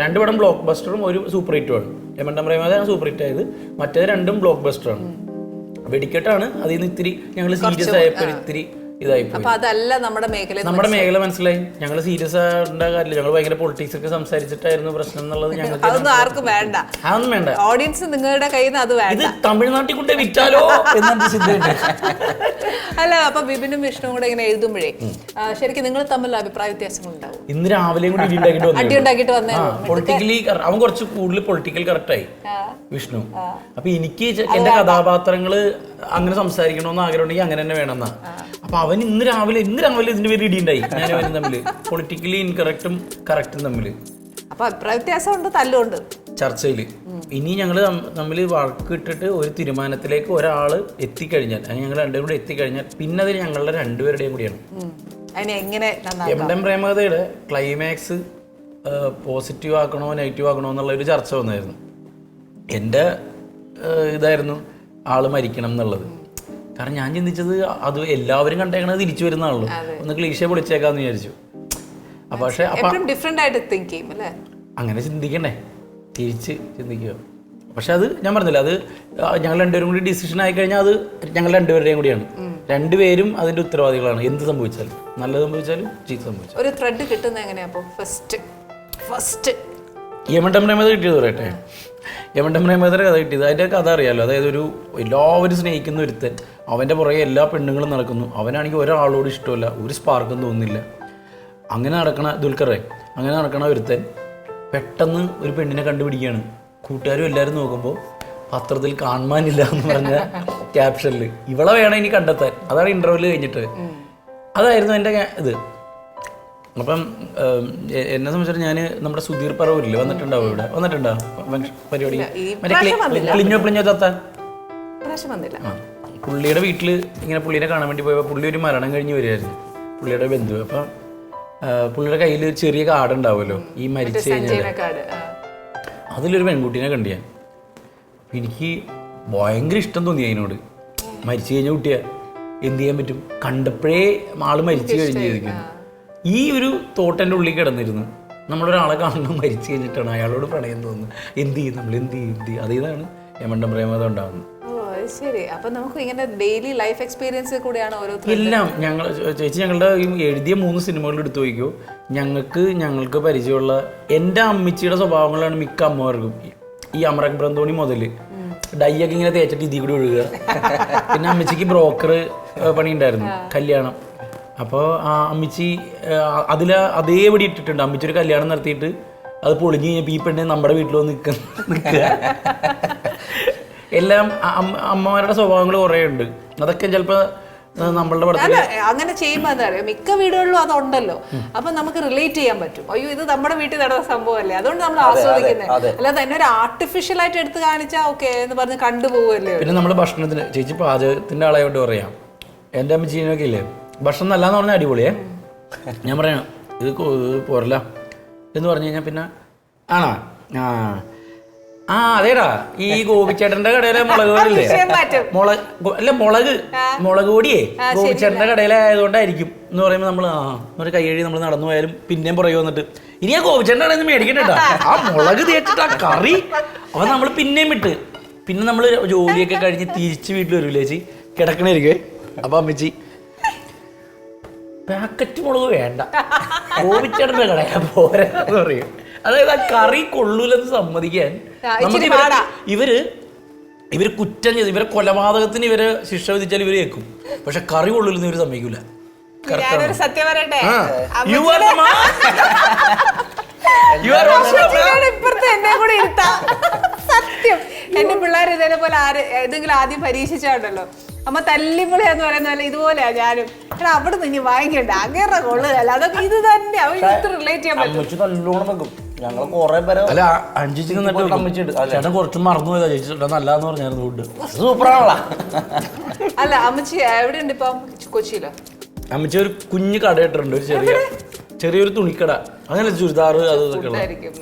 2 പടം ബ്ലോക്ക് ബസ്റ്ററും ഒരു സൂപ്പർ ഹിറ്റുമാണ്. യമണ്ടം പ്രേമതാണ് സൂപ്പർ ഹിറ്റ് ആയത്, മറ്റേത് 2ഉം ബ്ലോക്ക് ബസ്റ്ററാണ്. വെടിക്കെട്ടാണ് അതിൽ നിന്ന് ഇത്തിരി ഞങ്ങൾ സീരിയസ് ആയപ്പോൾ ഇത്തിരി നമ്മുടെ മേഖല മനസ്സിലായി. ഞങ്ങൾ സീരിയസ് ആവേണ്ട കാര്യമില്ല. ഞങ്ങൾ ഭയങ്കര പൊളിറ്റിക്സ് ഒക്കെ സംസാരിച്ചിട്ടായിരുന്നു പ്രശ്നം എന്നുള്ളത് ഞങ്ങൾക്ക് ആർക്കും വേണ്ട. അതൊന്നും വേണ്ട. ഓഡിയൻസ് നിങ്ങളുടെ കയ്യിൽ നിന്ന് അത് വേണ്ട. ഇത് തമിഴ്നാട്ടിൽ കൊണ്ട് വിറ്റാലോ എന്നെ ചിന്തയുണ്ട്. അല്ല, അപ്പൊ വിപിനും വിഷ്ണുവും കൂടെ ഇങ്ങനെ എഴുതുമ്പോഴേ ശരിക്കും നിങ്ങൾ തമ്മിൽ അഭിപ്രായ വ്യത്യാസങ്ങൾ ഉണ്ടാവും? ഇന്ന് രാവിലെയും കൂടി അടി ഉണ്ടാക്കിയിട്ട് വന്നേ. പൊളിറ്റിക്കലി അവൻ കുറച്ച് കൂടുതൽ പൊളിറ്റിക്കൽ കറക്റ്റായി വിഷ്ണു. അപ്പൊ എനിക്ക് എന്റെ കഥാപാത്രങ്ങള് അങ്ങനെ സംസാരിക്കണമെന്ന് ആഗ്രഹം ഉണ്ടെങ്കിൽ അങ്ങനെ തന്നെ വേണമെന്നാ. അപ്പൊ അവൻ ഇന്ന് രാവിലെ ഇതിന്റെ പേര് ഇടിയുണ്ടായി. ഞാനും അവനും തമ്മില് പൊളിറ്റിക്കലി ഇൻകറക്റ്റും കറക്റ്റും തമ്മില് അപ്പൊ അഭിപ്രായ വ്യത്യാസമുണ്ട്, തല്ലുണ്ട് ചർച്ചയില്. ഇനി ഞങ്ങള് തമ്മിൽ വഴക്ക് ഇട്ടിട്ട് ഒരു തീരുമാനത്തിലേക്ക് ഒരാള് എത്തിക്കഴിഞ്ഞാൽ, അല്ലെങ്കിൽ ഞങ്ങൾ രണ്ടുപേരും കൂടെ എത്തിക്കഴിഞ്ഞാൽ പിന്നെ അത് ഞങ്ങളുടെ രണ്ടുപേരുടെയും കൂടിയാണ്. യമണ്ടം പ്രേമകഥയുടെ ക്ലൈമാക്സ് പോസിറ്റീവ് ആക്കണോ നെഗറ്റീവ് ആക്കണോ എന്നുള്ള ഒരു ചർച്ച വന്നായിരുന്നു. എൻ്റെ ഇതായിരുന്നു ആള് മരിക്കണം എന്നുള്ളത്. കാരണം ഞാൻ ചിന്തിച്ചത് അത് എല്ലാവരും കണ്ടേക്കണത് തിരിച്ചു വരുന്ന ആളല്ലോ, ഒന്ന് ക്ലീശ പൊളിച്ചേക്കാന്ന് വിചാരിച്ചു. പക്ഷെ അങ്ങനെ ചിന്തിക്കണ്ടേ, തിരിച്ച് ചിന്തിക്കുക. പക്ഷെ അത് ഞാൻ പറഞ്ഞില്ല, അത് ഞങ്ങൾ രണ്ടുപേരും കൂടി ഡിസിഷൻ ആയി കഴിഞ്ഞാൽ അത് ഞങ്ങൾ രണ്ടുപേരുടെയും കൂടിയാണ്. രണ്ടുപേരും അതിന്റെ ഉത്തരവാദികളാണ്. എന്ത് സംഭവിച്ചാലും, നല്ലത് സംഭവിച്ചാലും ചീത്ത സംഭവിച്ചാലും. ഒരു ത്രെഡ് കിട്ടുന്നത് എങ്ങനെയാ? ഫസ്റ്റ് യമണ്ടം പ്രേമത കിട്ടിയത് പറയട്ടെ. യമണ്ടം പ്രേമതയുടെ കഥ കിട്ടിയത്, അതിൻ്റെ കഥ അറിയാമല്ലോ. അതായത് എല്ലാവരും സ്നേഹിക്കുന്ന ഒരുത്തൻ, അവൻ്റെ പുറകെ എല്ലാ പെണ്ണുങ്ങളും നടക്കുന്നു. അവനാണെങ്കിൽ ഒരാളോട് ഇഷ്ടമല്ല, ഒരു സ്പാർക്കും തോന്നുന്നില്ല. അങ്ങനെ നടക്കണ ദുൽഖറെ, അങ്ങനെ നടക്കണ ഒരുത്തൻ പെട്ടെന്ന് ഒരു പെണ്ണിനെ കണ്ടുപിടിക്കുകയാണ്. കൂട്ടുകാരും എല്ലാവരും നോക്കുമ്പോൾ പത്രത്തിൽ കാണാനില്ല എന്ന് പറഞ്ഞ ക്യാപ്ഷനിൽ ഇവളെ വേണം ഇനി കണ്ടെത്താൻ. അതാണ് ഇൻ്റർവ്യൂല് കഴിഞ്ഞിട്ട്. അതായിരുന്നു എൻ്റെ ഇത്. അപ്പം എന്നെ സംബന്ധിച്ചിട്ട് ഞാൻ നമ്മുടെ സുധീർ പറവൂരില്ലേ, വന്നിട്ടുണ്ടാവും ഇവിടെ? വന്നിട്ടുണ്ടോ പരിപാടി? ക്ലിഞ്ഞോ തത്ത പുള്ളിയുടെ വീട്ടിൽ ഇങ്ങനെ പുള്ളിനെ കാണാൻ വേണ്ടി പോയപ്പോൾ പുള്ളി ഒരു മരണം കഴിഞ്ഞ് വരികയായിരുന്നു, പുള്ളിയുടെ ബന്ധു. അപ്പം പുള്ളിയുടെ കയ്യിൽ ചെറിയ കാർഡ് ഉണ്ടാവുമല്ലോ, ഈ മരിച്ചു കഴിഞ്ഞാൽ അതിലൊരു പെൺകുട്ടീനെ കണ്ടു ഞാൻ. എനിക്ക് ഭയങ്കര ഇഷ്ടം തോന്നി അതിനോട്. മരിച്ചു കഴിഞ്ഞ കുട്ടിയാ, എന്ത് ചെയ്യാൻ പറ്റും? കണ്ടപ്പോഴേ ആള് മരിച്ചു കഴിഞ്ഞിരിക്കുന്നു. ഈ ഒരു തോട്ടെൻ്റെ ഉള്ളിൽ കിടന്നിരുന്നു. നമ്മളൊരാളെ കാണുമ്പോൾ മരിച്ചു കഴിഞ്ഞിട്ടാണ് അയാളോട് പ്രണയം തോന്നുന്നത്. എന്ത് ചെയ്യും നമ്മൾ, എന്ത് ചെയ്യും? അതേതാണ് യമണ്ടം പ്രേമത ഉണ്ടാകുന്നത്. എല്ലാം ഞങ്ങൾ ചേച്ചി ഞങ്ങളുടെ ഈ എഴുതിയ 3 സിനിമകൾ എടുത്തു നോക്കിയോ, ഞങ്ങൾക്ക് പരിചയമുള്ള എൻ്റെ അമ്മച്ചിയുടെ സ്വഭാവങ്ങളാണ് മിക്ക അമ്മമാർക്കും. ഈ അമറക് ബ്രന്തോണി മുതൽ ഡൈയൊക്കെ ഇങ്ങനെ തേച്ചിട്ട് ഇതിൽ കൂടി ഒഴുകുക. പിന്നെ അമ്മച്ചിക്ക് ബ്രോക്കർ പണി ഉണ്ടായിരുന്നു, കല്യാണം. അപ്പോൾ ആ അമ്മച്ചി അതേപടി ഇട്ടിട്ടുണ്ട്. അമ്മച്ചി ഒരു കല്യാണം നടത്തിയിട്ട് അത് പൊളിഞ്ഞ് കഴിഞ്ഞപ്പോൾ ഈ പെണ്ണ് നമ്മുടെ വീട്ടിൽ വന്ന് നിൽക്കുക. എല്ലാം അമ്മമാരുടെ സ്വഭാവങ്ങൾ കുറേ ഉണ്ട്. അതൊക്കെ ചിലപ്പോൾ നമ്മളുടെ പടത്തിൽ അങ്ങനെ ചെയ്യുമ്പോൾ എന്താ പറയുക, മിക്ക വീടുകളിലും അതുണ്ടല്ലോ. അപ്പൊ നമുക്ക് റിലേറ്റ് ചെയ്യാൻ പറ്റും. അയ്യോ ഇത് നമ്മുടെ വീട്ടിൽ നടന്ന സംഭവമല്ലേ, അതുകൊണ്ട് നമ്മൾ ആസ്വദിക്കുന്നത്. അല്ലാതെ തന്നെ ഒരു ആർട്ടിഫിഷ്യൽ ആയിട്ട് എടുത്ത് കാണിച്ചാൽ ഓക്കെ എന്ന് പറഞ്ഞ് കണ്ടുപോകല്ലേ. പിന്നെ നമ്മൾ ഭക്ഷണത്തിന്, ചേച്ചി പാചകത്തിന്റെ ആളായോട്ട് പറയാം, എൻ്റെ അമ്മച്ചീനൊക്കെ ഇല്ലേ ഭക്ഷണം നല്ലതെന്ന് പറഞ്ഞാൽ അടിപൊളിയേ. ഞാൻ പറയണം ഇത് പോരല്ല എന്ന് പറഞ്ഞു കഴിഞ്ഞാൽ പിന്നെ ആണോ അതേടാ ഈ ഗോപിച്ചേട്ടന്റെ കടയിലെ മുളക് പൊടിയില്ലേ, മുളക് പൊടിയേ ഗോപിച്ചേട്ടന്റെ കടയിലായതുകൊണ്ടായിരിക്കും എന്ന് പറയുമ്പോൾ നമ്മൾ ഒരു കൈയഴി നമ്മൾ നടന്നു പോയാലും പിന്നെയും പുറകെ വന്നിട്ട് ഇനി ആ ഗോപിച്ചേട്ടൻ്റെ കടയിൽ നിന്ന് മേടിക്കണ്ടേട്ടാ, ആ മുളക് തേച്ചിട്ട് ആ കറി. അപ്പം നമ്മൾ പിന്നെയും വിട്ട് പിന്നെ നമ്മൾ ജോലിയൊക്കെ കഴിഞ്ഞ് തിരിച്ച് വീട്ടിൽ വരൂലേ ചേച്ചി, കിടക്കണായിരിക്കുവേ. അപ്പം അമ്മച്ചി പാക്കറ്റ് മുളക് വേണ്ട, ഗോപിച്ചേട്ടൻ്റെ കടയാ പോരാ എന്ന് പറയും. അതായത് ആ കറി കൊള്ളൂലെന്ന് സമ്മതിക്കാൻ ഇവര് കുറ്റം ചെയ്ത്, ഇവരെ കൊലപാതകത്തിന് ഇവരെ ശിക്ഷ വിധിച്ചാൽ ഇവര് കേൾക്കും. പക്ഷെ കറി കൊള്ളൂലെന്ന് ഇവര് സമ്മതിക്കൂല. സത്യം പറയട്ടെ, എന്നെ പിള്ളേർ ഇതേപോലെ ഏതെങ്കിലും ആദ്യം പരീക്ഷിച്ചാണ്ടല്ലോ അമ്മ തല്ലിമുള എന്ന് പറയുന്ന പോലെ ഇതുപോലെയാ ഞാനും. എടാ അവിടെ നിന്ന് ഇനി വാങ്ങിക്കണ്ട അങ്ങനെ കൊള്ളുകയല്ല, അതൊക്കെ ഇത് തന്നെ അവൻ റിലേറ്റ് ചെയ്യാൻ പറ്റും. അമ്മച്ചി നല്ലോണം വെക്കും. ഞങ്ങൾ കുറെ പേരെ അല്ല അഞ്ചിച്ച് ചേട്ടൻ കുറച്ച് മറന്നു പോയതാ ചേച്ചി നല്ലതെന്ന് പറഞ്ഞായിരുന്നു ഫുഡ്. സൂപ്പറാണല്ലോ. അല്ല അമ്മച്ചി എവിടെയുണ്ട് ഇപ്പം? കൊച്ചിയിലോ? അമ്മച്ചി ഒരു കുഞ്ഞു കട ഇട്ടിട്ടുണ്ട്, ഒരു ചെറിയൊരു തുണിക്കട. അങ്ങനെ ചുരിദാർ അത് ഇതൊക്കെ ഉള്ള.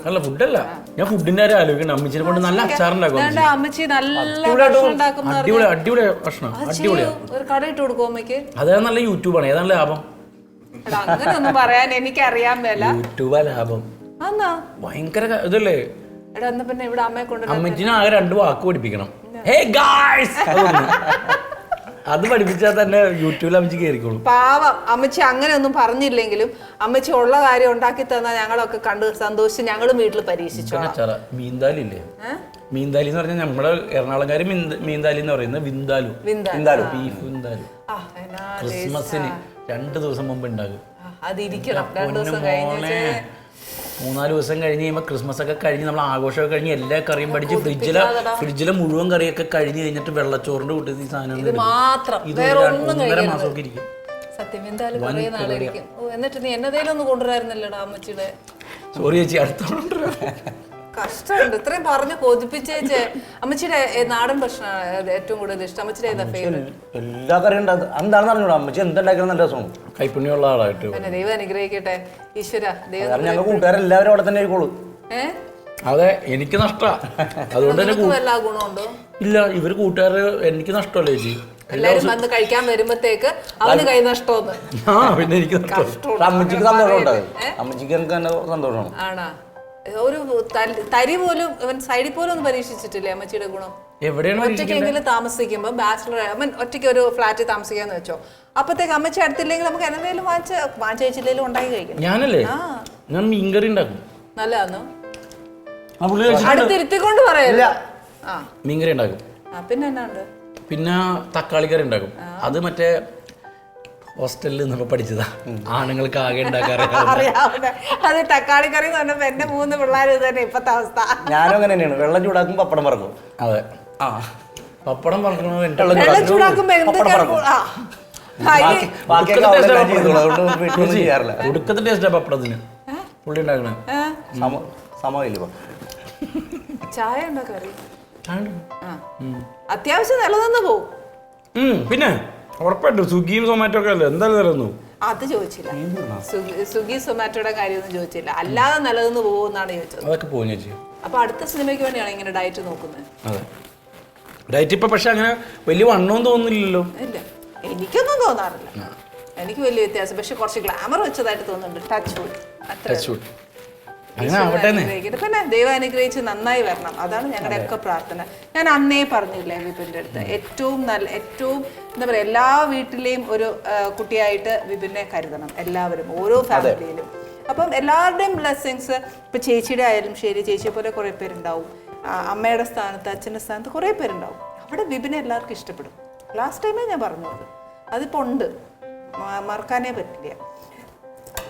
അല്ല ഫുഡല്ല, ഞാൻ ഫുഡിന്റെ കാര്യം ആലോചിക്കണം. അമ്മച്ചിനെ കൊണ്ട് നല്ല അച്ചാറുണ്ടാക്കും. അമ്മച്ചി നല്ല ഭക്ഷണം ഉണ്ടാക്കുന്ന അടിപൊളി ഭക്ഷണം, അടിപൊളിയാ. ഒരു കട ഇട്ട് കൊടുക്കും അമ്മയ്ക്ക്. അതേ നല്ല യൂട്യൂബാണ്. ഏതാണ് ലാഭം? അങ്ങനെ ഒന്നും പറയാൻ എനിക്ക് അറിയാൻ മേല. യൂട്യൂബാ ലാഭം. ഭയങ്കര ഇതല്ലേ. എടാ എന്നാ പിന്നെ ഇവിടെ അമ്മയെ കൊണ്ട് അമ്മച്ചിനെ ആകെ 2 വാക്ക് പഠിപ്പിക്കണം. Hey guys! അത് പഠിപ്പിച്ചാൽ തന്നെ യൂട്യൂബിൽ അമ്മച്ചി കയറിക്കോളും. പാവം അമ്മച്ചി അങ്ങനെ ഒന്നും പറഞ്ഞില്ലെങ്കിലും അമ്മച്ചി ഉള്ള കാര്യം ഉണ്ടാക്കി തന്നാൽ ഞങ്ങളൊക്കെ കണ്ട് സന്തോഷിച്ച് ഞങ്ങളും വീട്ടിൽ പരീക്ഷിച്ചു. മീന്താലി ഇല്ലേ? മീന്താലി എന്ന് പറഞ്ഞാൽ നമ്മുടെ എറണാകുളംകാര് മീന്താലി എന്ന് പറയുന്നത് വിന്താലു, ബീഫ് വിന്താലു. ക്രിസ്മസിന് 2 ദിവസം മുമ്പ് ഉണ്ടാകും. അതിരിക്കണം 2 ദിവസം കഴിഞ്ഞ് 3-4 ദിവസം കഴിഞ്ഞ് കഴിയുമ്പോൾ ക്രിസ്മസ് ഒക്കെ കഴിഞ്ഞ് നമ്മൾ ആഘോഷമൊക്കെ കഴിഞ്ഞ് എല്ലാ കറിയും പഠിച്ച് ഫ്രിഡ്ജിലെ മുഴുവൻ കറിയൊക്കെ കഴിഞ്ഞ് കഴിഞ്ഞിട്ട് വെള്ളച്ചോറിന്റെ കൂട്ടത്തിൽ ഈ സാധനം 1.5 മാസമൊക്കെ ഇരിക്കും. സത്യം എന്തായാലും കുറേ നാളിരിക്കും. എന്നിട്ട് നീ എന്നതേലും ഒന്ന് കൊണ്ടുവരായിരുന്നല്ലോടാ അമ്മച്ചിയുടെ. സോറി ചേച്ചി, അടുത്ത കഷ്ടമുണ്ട് ഇത്രയും പറഞ്ഞ് കൊതിപ്പിച്ചേച്ചേ. അമ്മച്ചിയുടെ നാടൻ ഭക്ഷണമാണ് ഏറ്റവും കൂടുതൽ ഇഷ്ടം. അമ്മച്ചിയുടെ ഏതാ ഫേവറേറ്റ്? എല്ലാ കറിയും എന്താണെന്ന് അറിഞ്ഞൂടാ. അമ്മച്ചി എന്തുണ്ടാക്കണം നല്ല രസമാണ്. കൈപ്പുണ്യമുള്ള ആളായിട്ട്. പിന്നെ ദൈവം അനുഗ്രഹിക്കട്ടെ. ഈശ്വര ദൈവം. ഞങ്ങൾ കൂട്ടുകാരെല്ലാവരും അവിടെ തന്നെ ആയിക്കോളൂ. അതെ, എനിക്ക് നഷ്ടാ. അതുകൊണ്ട് തന്നെ എല്ലാ ഗുണമുണ്ടോ? ഇല്ല, ഇവര് കൂട്ടുകാര് എനിക്ക് നഷ്ടമല്ലേ ചേച്ചി. എല്ലാരും വന്ന് കഴിക്കാൻ വരുമ്പത്തേക്ക് അവന് കൈ നഷ്ടമെന്ന്. പിന്നെ എനിക്ക് അമ്മച്ചിക്ക് സന്തോഷമുണ്ട്. അമ്മച്ചിക്ക് എനിക്ക് തന്നെ സന്തോഷമാണ്. ആണോ? ഒരു തരി പോലും അവൻ സൈഡിൽ പോലും ഒന്നും പരീക്ഷിച്ചിട്ടില്ലേ അമ്മച്ചിയുടെ ഗുണം? ഒറ്റയ്ക്കെങ്കിലും താമസിക്കുമ്പോൾ ബാച്ചിലർ ഒറ്റയ്ക്ക് ഒരു ഫ്ലാറ്റിൽ താമസിക്കാന്ന് വെച്ചോ, അപ്പത്തേക്ക് അമ്മച്ചി അടുത്തില്ലെങ്കിൽ നമുക്ക് എന്തെങ്കിലും വാങ്ങിച്ചില്ലെങ്കിലും ഉണ്ടാക്കി കഴിക്കണം. ഞാനല്ലേ ഞാൻ മീൻകറി ഉണ്ടാക്കും. നല്ലതാന്നോ? അടുത്തിരുത്തിക്കൊണ്ട് പറയല്ല. മീൻകറി ഉണ്ടാക്കും. പിന്നെ എന്നാ ഉണ്ട്? പിന്നെ തക്കാളി കറി ഉണ്ടാക്കും. അത് മറ്റേ ഹോസ്റ്റലിൽ നിന്നപ്പോ പഠിച്ചതാ. ആണുങ്ങൾക്ക് ആകെ അറിയാവുന്ന അത് തക്കാളി കറി എന്ന് പറഞ്ഞപ്പോ എന്റെ 3 പിള്ളേർ തന്നെ ഇപ്പത്തെ അവസ്ഥ. ഞാനും അങ്ങനെ തന്നെയാണ്. വെള്ളം ചൂടാക്കും, പപ്പടം പറക്കും. അതെ, പപ്പടം പറക്കണത് വെള്ളം ചൂടാക്കുമ്പോ ഒടുക്കത്തെ ടേസ്റ്റാ പപ്പടത്തിന് പുള്ളി ഉണ്ടാക്കണേ. സമയമില്ല. ചായ ഉണ്ടോ? കറി അത്യാവശ്യം നിലനിന്ന് പോവും. പിന്നെ ഉറപ്പായിട്ടും സ്വിഗ്ഗിയും സൊമാറ്റോ ഒക്കെ അല്ലേ എന്തായാലും നിലനിന്നു. അത് ചോദിച്ചില്ല. സ്വിഗ്ഗി സൊമാറ്റോയുടെ കാര്യമൊന്നും ചോദിച്ചില്ല. അല്ലാതെ നിലനിന്ന് പോകുമെന്നാണ് ചോദിച്ചത്. അതൊക്കെ പോകും ചേച്ചി. അപ്പൊ അടുത്ത സിനിമയ്ക്ക് വേണ്ടിയാണ് ഇങ്ങനെ ഡയറ്റ് നോക്കുന്നത്? അതെ, ഡയറ്റ് ഇപ്പൊ പക്ഷെ അങ്ങനെ വലിയ വണ്ണവും തോന്നുന്നില്ലല്ലോ. ഇല്ല, എനിക്കൊന്നും തോന്നാറില്ല. എനിക്ക് വലിയ വ്യത്യാസം, പക്ഷെ കുറച്ച് ഗ്ലാമർ വെച്ചതായിട്ട് തോന്നുന്നുണ്ട്. Touch wood. പിന്നെ ദൈവം അനുഗ്രഹിച്ച് നന്നായി വരണം, അതാണ് ഞങ്ങളുടെയൊക്കെ പ്രാർത്ഥന. ഞാൻ അന്നേ പറഞ്ഞില്ലേ വിപിൻ്റെ അടുത്ത്, ഏറ്റവും എന്താ പറയുക, എല്ലാ വീട്ടിലെയും ഒരു കുട്ടിയായിട്ട് വിപിനെ കരുതണം എല്ലാവരും, ഓരോ ഫാമിലിയിലും. അപ്പം എല്ലാവരുടെയും ബ്ലെസ്സിങ്സ്, ഇപ്പം ചേച്ചിയുടെ ആയാലും ശരി, ചേച്ചിയെ പോലെ കുറേ പേരുണ്ടാവും, അമ്മയുടെ സ്ഥാനത്ത് അച്ഛൻ്റെ സ്ഥാനത്ത് കുറേ പേരുണ്ടാവും. അവിടെ വിപിനെ എല്ലാവർക്കും ഇഷ്ടപ്പെടും. ലാസ്റ്റ് ടൈമേ ഞാൻ പറഞ്ഞത്, അതിപ്പോൾ ഉണ്ട്, മറക്കാനേ പറ്റില്ല.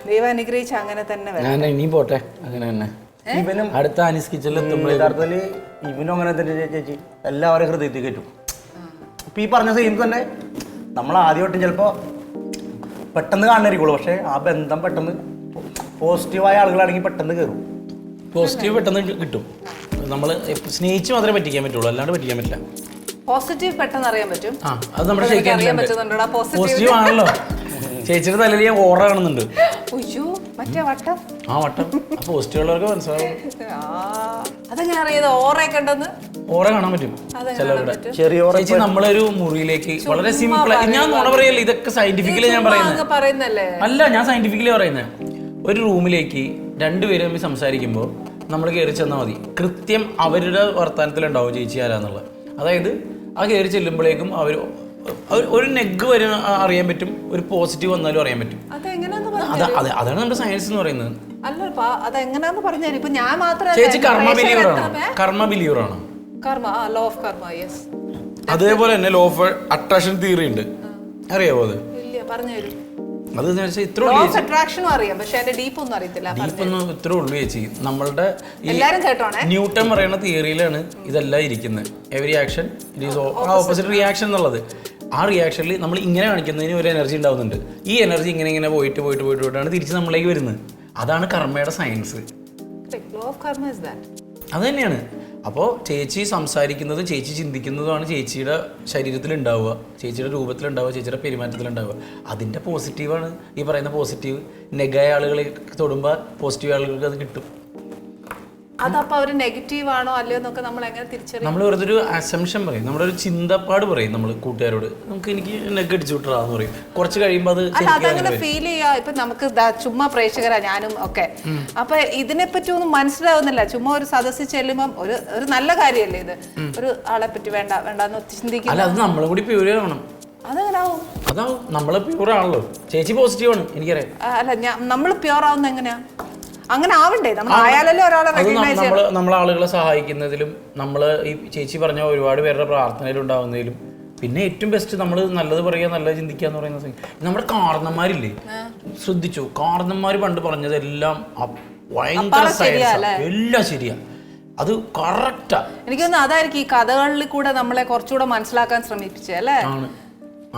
ദൈവം അനുഗ്രഹിച്ച് അങ്ങനെ തന്നെ ഞാൻ ഇനിയും പോട്ടെ അങ്ങനെ തന്നെ. ഇവനും അടുത്ത അനീസ് കിച്ചണിൽ എത്തുമ്പോൾ യഥാർത്ഥത്തിൽ ഇവനും അങ്ങനെ തന്നെ ചേച്ചി എല്ലാവരും ഹൃദയത്തിൽ കയറ്റും. ഇപ്പം ഈ പറഞ്ഞ സെയിം തന്നെ നമ്മൾ ആദ്യമായിട്ടും ചിലപ്പോൾ പെട്ടെന്ന് കാണാനായിരിക്കുള്ളൂ, പക്ഷേ ആ ബന്ധം പെട്ടെന്ന് പോസിറ്റീവായ ആളുകളാണെങ്കിൽ പെട്ടെന്ന് കയറും. പോസിറ്റീവ് പെട്ടെന്ന് കിട്ടും. നമ്മൾ സ്നേഹിച്ച് മാത്രമേ പറ്റിക്കാൻ പറ്റുള്ളൂ, അല്ലാണ്ട് പറ്റിക്കാൻ പറ്റില്ല. പോസിറ്റീവ് പെട്ടെന്ന് അറിയാൻ പറ്റും. അത് നമ്മുടെ പോസിറ്റീവ് ആണല്ലോ. ചേച്ചിയുടെ തലയിൽ ഞാൻ ഓറ കാണുന്നുണ്ട്. മറ്റേ വട്ടം, ആ വട്ടം പോസിറ്റീവ് ഉള്ളവർക്ക് മനസ്സിലാവും. അതെങ്ങനെ അറിയാതെ ഓറയൊക്കെ ഉണ്ടെന്ന്? ഓറ കാണാൻ പറ്റും ചിലരുടെ. ചേച്ചി നമ്മളൊരു മുറിയിലേക്ക് വളരെ സിമ്പിൾ, ഞാൻ നോണ പറയല്ലേ, ഇതൊക്കെ സയന്റിഫിക്കലി ഞാൻ പറയുന്നത് അല്ല, ഞാൻ സയന്റിഫിക്കലി പറയുന്നത്. ഒരു റൂമിലേക്ക് 2 പേര് തമ്മിൽ സംസാരിക്കുമ്പോൾ നമ്മൾ കയറി ചെന്നാൽ മതി, കൃത്യം അവരുടെ വർത്തമാനത്തിലുണ്ടാവും ചേച്ചി ആരാന്നുള്ളത്. അതായത് ആ കയറി ചെല്ലുമ്പോഴേക്കും അവർ ഒരു നെഗ് വരെ അറിയാൻ പറ്റും, ഒരു പോസിറ്റീവ് വന്നാലും അറിയാൻ പറ്റും. അതാണ് നമ്മുടെ സയൻസ് എന്ന് പറയുന്നത്. ചേച്ചി കർമ്മ ബിലീവറാണ്. അതേപോലെ തന്നെ ലോ ഓഫ് അട്രാക്ഷൻ തിയറി ഉണ്ട്, അറിയാവോ? അത് ഇത്രേ ഉള്ളൂ ചേച്ചി. നമ്മളുടെ ന്യൂട്ടൺ പറയുന്ന തിയറിയിലാണ് ഇതെല്ലാം ഇരിക്കുന്നത്. Every action it is opposite reaction എന്നുള്ളത്. ആ റിയാക്ഷനിൽ നമ്മൾ ഇങ്ങനെ കാണിക്കുന്നതിന് ഒരു എനർജി ഉണ്ടാവുന്നുണ്ട്. ഈ എനർജി ഇങ്ങനെ പോയിട്ടാണ് തിരിച്ച് നമ്മളിലേക്ക് വരുന്നത്. അതാണ് കർമ്മയുടെ സയൻസ്. അത് തന്നെയാണ്. അപ്പോൾ ചേച്ചി സംസാരിക്കുന്നതും ചേച്ചി ചിന്തിക്കുന്നതുമാണ് ചേച്ചിയുടെ ശരീരത്തിൽ ഉണ്ടാവുക, ചേച്ചിയുടെ രൂപത്തിലുണ്ടാവുക, ചേച്ചിയുടെ പെരുമാറ്റത്തിലുണ്ടാവുക. അതിൻ്റെ പോസിറ്റീവാണ് ഈ പറയുന്ന പോസിറ്റീവ്. നെഗായ ആളുകളെ തൊടുമ്പോൾ പോസിറ്റീവ് ആളുകൾക്ക് അത് കിട്ടും. അതപ്പോൾ അവർ നെഗറ്റീവ് ആണോ അല്ലയോ എന്നൊക്കെ നമ്മൾ എങ്ങനെ തിരിച്ചറിയും? നമ്മൾ വെറുതെ ഒരു അസംഷൻ പറയും, നമ്മുടെ ഒരു ചിന്തപ്പാട് പറയും നമ്മൾ കൂട്ടുകാരോട്. എനിക്ക് നെഗ് അടിച്ചു വിട്ടറാന്ന് പറയും. കുറച്ച് കഴിയുമ്പോൾ അത് അതങ്ങനെ ഫീൽ ചെയ്യാ. ഇപ്പൊ നമുക്ക് ചുമ്മാ പ്രേക്ഷകരാ ഞാനും ഒക്കെ, അപ്പൊ ഇതിനെപ്പറ്റി ഒന്നും മനസ്സിലാവുന്നില്ല. ചുമ്മാ ഒരു സദസ്സിൽ ചെല്ലുമ്പം ഒരു നല്ല കാര്യമല്ലേ ഇത്, ഒരു ആളെ പറ്റി വേണ്ടെന്ന് ചിന്തിക്കും. അല്ല, അത് നമ്മളും കൂടി പ്യൂർ ആവണം. അതെങ്ങനാവും? അതാവും, നമ്മള് പ്യൂർ ആണല്ലോ. ചേച്ചി പോസിറ്റീവ് ആണ്, എനിക്കറിയാം. അല്ല, നമ്മൾ പ്യൂർ ആവുന്ന എങ്ങനെയാ? അങ്ങനെ ആവണ്ടേ? നമ്മൾ ആയാലല്ലേ ഒരാളെ റെക്കഗ്നൈസ് ചെയ്യാം. നമ്മളെ ആളുകളെ സഹായിക്കുന്നതിലും നമ്മൾ ഈ ചേച്ചി പറഞ്ഞ ഒരുപാട് പേരുടെ പ്രാർത്ഥനയിലുണ്ടാവുന്നതിലും പിന്നെ ഏറ്റവും ബെസ്റ്റ് നമ്മൾ നല്ലത് പറയുക, നല്ലത് ചിന്തിക്കുക എന്ന് പറയുന്ന നമ്മുടെ കാരണന്മാരില്ലേ, ശ്രദ്ധിച്ചു? കാരണന്മാർ പണ്ട് പറഞ്ഞതെല്ലാം ഭയങ്കര സയൻസ്, എല്ലാം ശരിയാ, അത് കറക്റ്റാ. എനിക്ക് തോന്നുന്നു അതായിരിക്കും ഈ കഥകളിൽ കൂടെ നമ്മളെ കുറച്ചുകൂടെ മനസ്സിലാക്കാൻ ശ്രമിപ്പിച്ചേ അല്ലേ?